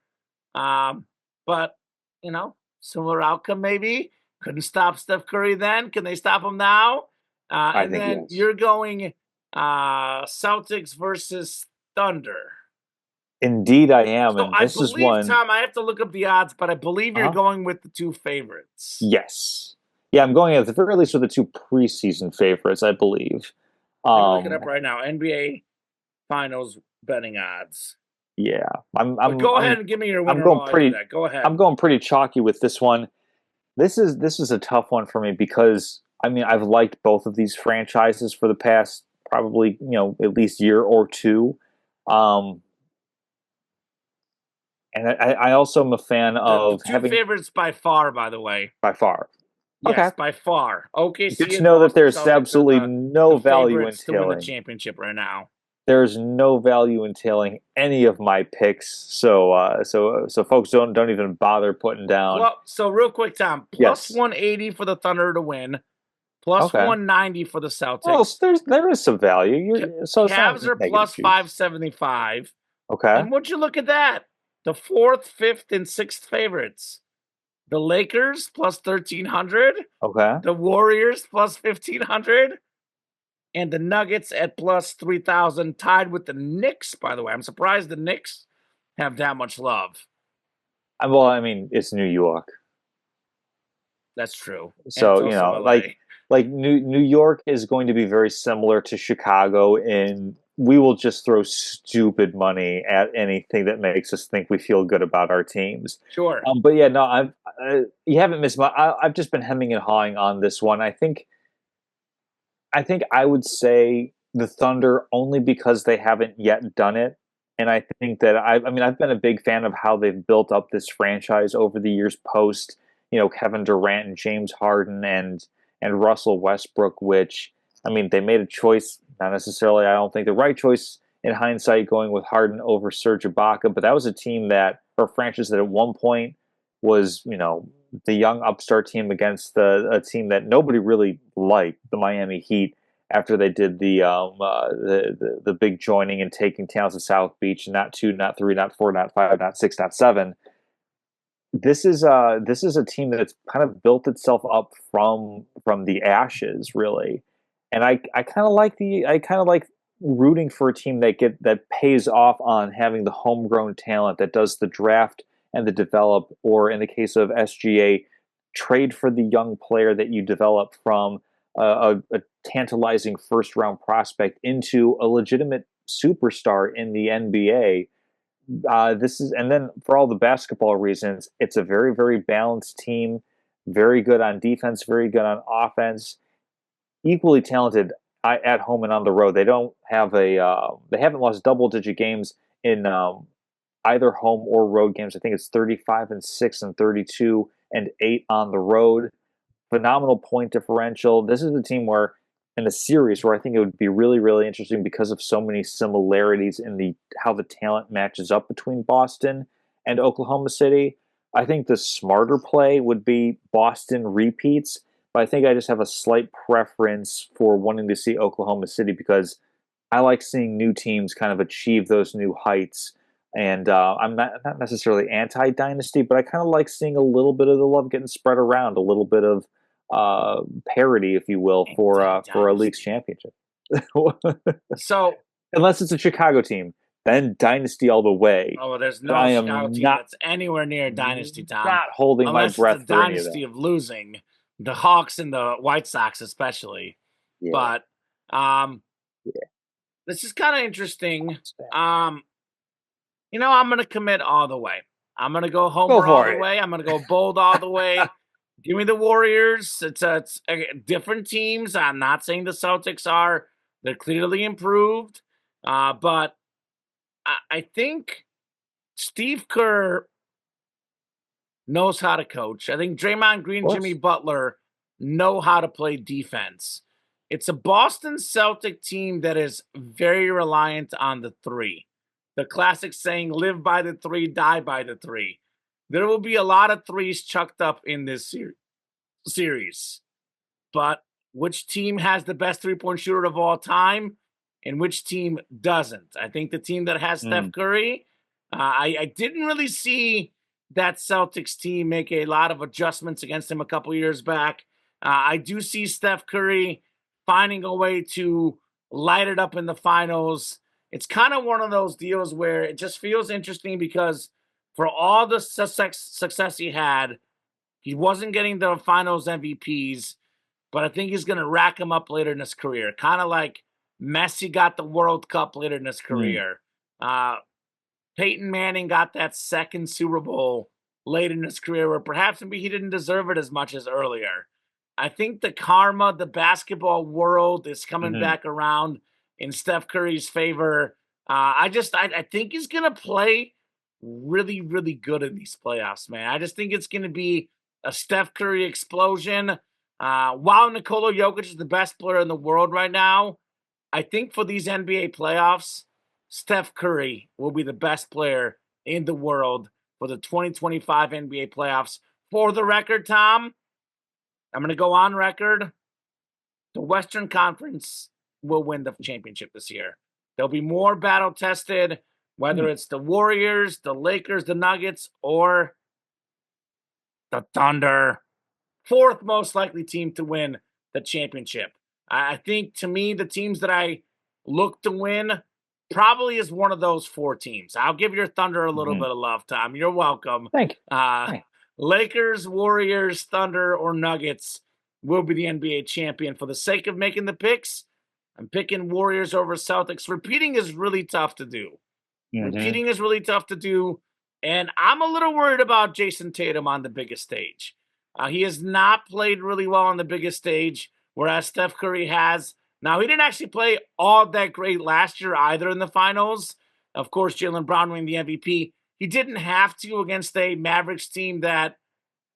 Speaker 1: But similar outcome maybe. Couldn't stop Steph Curry then. Can they stop him now?
Speaker 2: I
Speaker 1: And
Speaker 2: think
Speaker 1: then
Speaker 2: yes.
Speaker 1: you're going Celtics versus Thunder.
Speaker 2: Indeed, I am.
Speaker 1: So
Speaker 2: And
Speaker 1: I
Speaker 2: this is
Speaker 1: believe,
Speaker 2: one.
Speaker 1: Tom, I have to look up the odds, but I believe you're
Speaker 2: Uh-huh.
Speaker 1: going with the two favorites.
Speaker 2: Yes. Yeah, I'm going at the very least with the two preseason favorites, I believe.
Speaker 1: Let me look it
Speaker 2: Um,
Speaker 1: up right now. NBA Finals betting odds.
Speaker 2: yeah. I'm
Speaker 1: But
Speaker 2: I'm
Speaker 1: go ahead
Speaker 2: I'm
Speaker 1: and give me your
Speaker 2: I'm
Speaker 1: winner
Speaker 2: going
Speaker 1: while I do
Speaker 2: pretty
Speaker 1: that. Go
Speaker 2: I'm
Speaker 1: ahead.
Speaker 2: going pretty chalky with this one. This is a tough one for me because I mean I've liked both of these franchises for the past probably at least year or two, um, and I also am a fan
Speaker 1: The
Speaker 2: of
Speaker 1: two
Speaker 2: having
Speaker 1: favorites by far, by the way.
Speaker 2: by far.
Speaker 1: Yes,
Speaker 2: Okay,
Speaker 1: by far.
Speaker 2: good
Speaker 1: OKC
Speaker 2: to
Speaker 1: and
Speaker 2: know that
Speaker 1: Boston
Speaker 2: there's
Speaker 1: Celtics are
Speaker 2: absolutely
Speaker 1: the
Speaker 2: no value in
Speaker 1: favorites to win the
Speaker 2: tailing.
Speaker 1: championship right now.
Speaker 2: There's no value in tailing any of my picks, so folks don't even bother putting down.
Speaker 1: So real quick, Tom, plus
Speaker 2: Yes,
Speaker 1: 180 for the Thunder to win, plus
Speaker 2: okay.
Speaker 1: 190 for the
Speaker 2: Well,
Speaker 1: Celtics.
Speaker 2: there is some value. So it's not
Speaker 1: Cavs are
Speaker 2: negative
Speaker 1: plus
Speaker 2: cheap.
Speaker 1: 575.
Speaker 2: Okay,
Speaker 1: And would you look at that? The fourth, fifth, and sixth favorites. The Lakers plus 1,300.
Speaker 2: okay.
Speaker 1: The Warriors plus 1,500. And the Nuggets at plus 3,000, tied with the Knicks, by the way. I'm surprised the Knicks have that much love.
Speaker 2: Well, I mean, it's New York,
Speaker 1: That's true. And it's
Speaker 2: so
Speaker 1: also
Speaker 2: like
Speaker 1: LA.
Speaker 2: New York is going to be very similar to Chicago, in we will just throw stupid money at anything that makes us think we feel good about our teams.
Speaker 1: Sure.
Speaker 2: But yeah, no, you haven't missed my. I've just been hemming and hawing on this one. I think I would say the Thunder only because they haven't yet done it. And I think that I mean, I've been a big fan of how they've built up this franchise over the years post, Kevin Durant and James Harden and Russell Westbrook, which I mean, they made a choice, not necessarily, I don't think the right choice in hindsight, going with Harden over Serge Ibaka, but that was a team that, or a franchise that at one point was, the young upstart team against a team that nobody really liked, the Miami Heat, after they did the big joining and taking towns of South Beach, not two, not three, not four, not five, not six, not seven. This is a team that's kind of built itself up from the ashes, really, and I kind of like rooting for a team that pays off on having the homegrown talent that does the draft and the develop, or in the case of SGA, trade for the young player that you develop from a tantalizing first round prospect into a legitimate superstar in the NBA. This is, and then for all the basketball reasons, it's a very, very balanced team, very good on defense, very good on offense, equally talented at home and on the road. They don't have they haven't lost double digit games in either home or road games. I think it's 35-6 and 32-8 on the road. Phenomenal point differential. This is a team where, in a series where I think it would be really, really interesting because of so many similarities in the how the talent matches up between Boston and Oklahoma City. I think the smarter play would be Boston repeats, but I think I just have a slight preference for wanting to see Oklahoma City because I like seeing new teams kind of achieve those new heights. And I'm not necessarily anti dynasty, but I kind of like seeing a little bit of the love getting spread around, a little bit of parity, if you will, for a league's
Speaker 1: Anti-dynasty.
Speaker 2: championship.
Speaker 1: So
Speaker 2: Unless it's a Chicago team, then dynasty all the way.
Speaker 1: Oh, there's
Speaker 2: But
Speaker 1: no
Speaker 2: I
Speaker 1: Chicago
Speaker 2: am
Speaker 1: team
Speaker 2: not
Speaker 1: that's anywhere near a dynasty, Tom,
Speaker 2: not holding my
Speaker 1: unless it's a
Speaker 2: breath for any of
Speaker 1: dynasty
Speaker 2: that.
Speaker 1: of losing. The Hawks and the White Sox, especially.
Speaker 2: Yeah,
Speaker 1: But um,
Speaker 2: yeah.
Speaker 1: this is kind of interesting. Um, I'm going to commit all the way. I'm going to go
Speaker 2: Go
Speaker 1: Homer all
Speaker 2: for
Speaker 1: the
Speaker 2: it.
Speaker 1: way. I'm going to go bold all the way. Give me the Warriors. It's different teams. I'm not saying the Celtics are. They're clearly improved. But I think Steve Kerr knows how to coach. I think Draymond
Speaker 2: Of
Speaker 1: Green, Jimmy
Speaker 2: course.
Speaker 1: Butler know how to play defense. It's a Boston Celtic team that is very reliant on the three. The classic saying, live by the three, die by the three. There will be a lot of threes chucked up in this series. But which team has the best three-point shooter of all time and which team doesn't? I think the team that has Steph
Speaker 2: Mm.
Speaker 1: Curry, I didn't really see that Celtics team make a lot of adjustments against him a couple years back. I do see Steph Curry finding a way to light it up in the finals. It's kind of one of those deals where it just feels interesting because for all the success he had, he wasn't getting the finals MVPs, but I think he's going to rack him up later in his career. Kind of like Messi got the World Cup later in his
Speaker 2: Mm.
Speaker 1: career. Uh, Peyton Manning got that second Super Bowl late in his career where perhaps maybe he didn't deserve it as much as earlier. I think the karma, the basketball world is coming
Speaker 2: Hmm.
Speaker 1: back around in Steph Curry's favor. I think he's going to play really, really good in these playoffs, man. I just think it's going to be a Steph Curry explosion. While Nikola Jokic is the best player in the world right now, I think for these NBA playoffs, Steph Curry will be the best player in the world for the 2025 NBA playoffs. For the record, Tom, I'm going to go on record. The Western Conference will win the championship this year. They'll be more battle tested, whether
Speaker 2: Mm.
Speaker 1: it's the Warriors, the Lakers, the Nuggets, or the Thunder. Fourth most likely team to win the championship. I think to me, the teams that I look to win probably is one of those four teams. I'll give your Thunder a little
Speaker 2: Hmm.
Speaker 1: bit of love, Tom. You're welcome.
Speaker 2: Thank you.
Speaker 1: Uh,
Speaker 2: Thank
Speaker 1: Lakers, Warriors, Thunder, or Nuggets will be the NBA champion. For the sake of making the picks, I'm picking Warriors over Celtics. Repeating is really tough to do.
Speaker 2: you. Hmm.
Speaker 1: Repeating is really tough to do. And I'm a little worried about Jason Tatum on the biggest stage. He has not played really well on the biggest stage, whereas Steph Curry has. Now, he didn't actually play all that great last year either in the finals. Of course, Jaylen Brown winning the MVP. He didn't have to against a Mavericks team that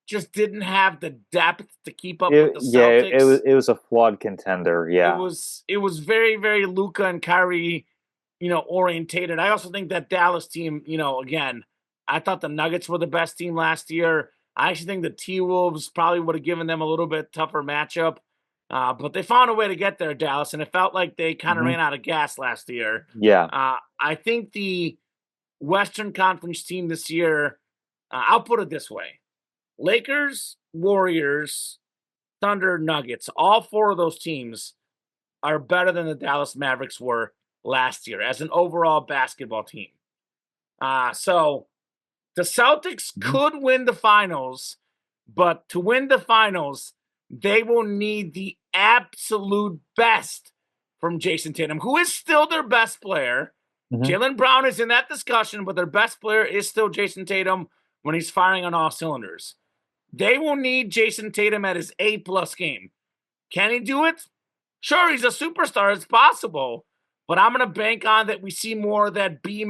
Speaker 1: just didn't have the depth to keep up with the
Speaker 2: Yeah,
Speaker 1: Celtics.
Speaker 2: it was a flawed contender.
Speaker 1: It
Speaker 2: Yeah.
Speaker 1: was it was very, very Luka and Kyrie, orientated. I also think that Dallas team, again, I thought the Nuggets were the best team last year. I actually think the T Wolves probably would have given them a little bit tougher matchup. But they found a way to get there, Dallas, and it felt like they kind of
Speaker 2: Hmm.
Speaker 1: ran out of gas last year.
Speaker 2: Yeah.
Speaker 1: I think the Western Conference team this year, I'll put it this way: Lakers, Warriors, Thunder, Nuggets. All four of those teams are better than the Dallas Mavericks were last year as an overall basketball team. So the Celtics
Speaker 2: Hmm.
Speaker 1: could win the finals, but to win the finals, they will need the absolute best from Jason Tatum, who is still their best player.
Speaker 2: Hmm.
Speaker 1: Jaylen Brown is in that discussion, but their best player is still Jason Tatum when he's firing on all cylinders. They will need Jason Tatum at his A+ game. Can he do it? Sure, he's a superstar. It's possible. But I'm going to bank on that we see more of that B-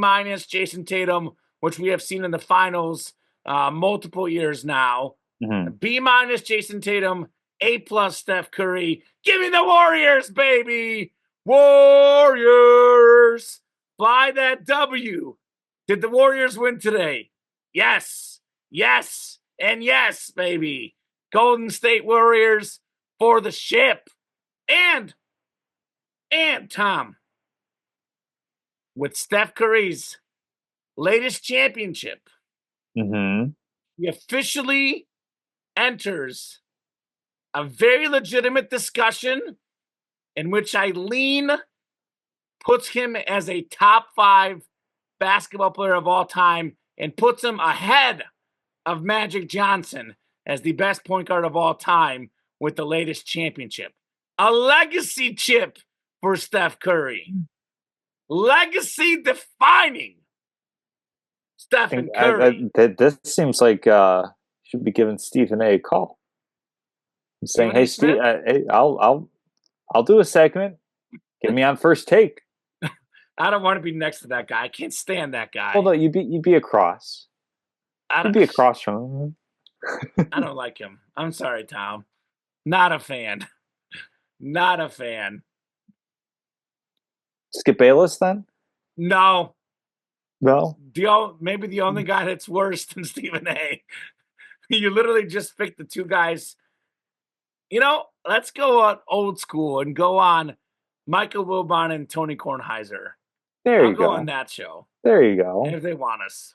Speaker 1: Jason Tatum, which we have seen in the finals multiple years now.
Speaker 2: Hmm.
Speaker 1: B- Jason Tatum, A+ Steph Curry. Give me the Warriors, baby. Warriors. Fly that W. Did the Warriors win today? Yes. Yes. And yes, baby. Golden State Warriors for the ship. And Tom, with Steph Curry's latest championship,
Speaker 2: Hmm.
Speaker 1: he officially enters a very legitimate discussion in which Eileen puts him as a top 5 basketball player of all time and puts him ahead of Magic Johnson as the best point guard of all time with the latest championship. A legacy chip for Steph Curry. Legacy defining Stephen Curry.
Speaker 2: This seems like should be giving Stephen A call. I'm saying,
Speaker 1: Stephen A.
Speaker 2: hey, Steve,
Speaker 1: Smith?
Speaker 2: hey, I'll do a segment. Get me on First Take.
Speaker 1: I don't want to be next to that guy. I can't stand that guy.
Speaker 2: Well, no, you'd be across. You'd be across from him.
Speaker 1: I don't like him. I'm sorry, Tom. Not a fan. Not a fan.
Speaker 2: Skip Bayless, then?
Speaker 1: No.
Speaker 2: No.
Speaker 1: Maybe the only guy that's worse than Stephen A. You literally just picked the two guys. You know, let's go on old school and go on Michael Wilbon and Tony Kornheiser.
Speaker 2: There
Speaker 1: I'll
Speaker 2: you go.
Speaker 1: on that show.
Speaker 2: There you go.
Speaker 1: If they want us.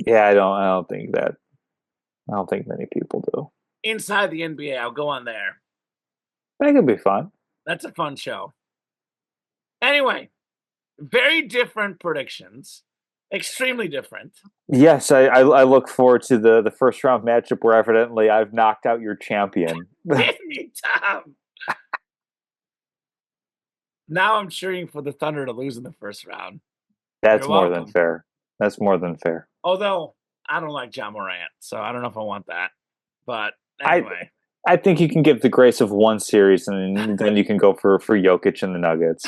Speaker 2: Yeah, I don't think many people do.
Speaker 1: Inside the NBA, I'll go on there.
Speaker 2: That could be fun.
Speaker 1: That's a fun show. Anyway, very different predictions. Extremely different.
Speaker 2: Yes, I look forward to the first round matchup where evidently I've knocked out your champion.
Speaker 1: Give me Tom. Now I'm cheering for the Thunder to lose in the first round.
Speaker 2: That's more than fair. That's more than fair.
Speaker 1: Although I don't like John Morant, so I don't know if I want that. But anyway.
Speaker 2: I think you can give the grace of one series and then you can go for Jokic and the Nuggets.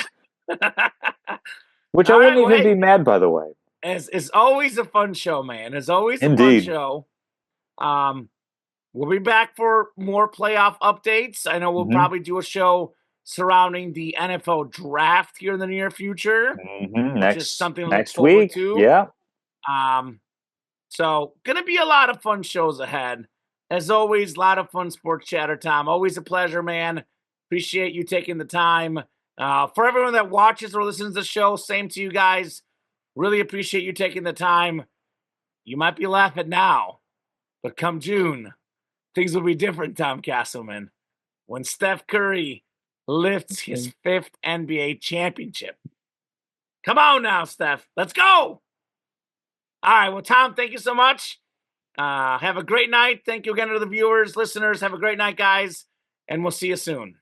Speaker 2: Which I wouldn't even be mad, by the way.
Speaker 1: It's always a fun show, man. It's always a fun show. We'll be back for more playoff updates. I know we'll probably do a show surrounding the NFL draft here in the near future.
Speaker 2: Next
Speaker 1: something
Speaker 2: week.
Speaker 1: To.
Speaker 2: Yeah.
Speaker 1: So gonna be a lot of fun shows ahead. As always, a lot of fun sports chatter, Tom. Always a pleasure, man. Appreciate you taking the time. For everyone that watches or listens to the show, same to you guys. Really appreciate you taking the time. You might be laughing now, but come June, things will be different, Tom Casselman, when Steph Curry lifts his 5th NBA championship. Come on now, Steph. Let's go. All right. Well, Tom, thank you so much. Have a great night. Thank you again to the viewers, listeners. Have a great night, guys, and we'll see you soon.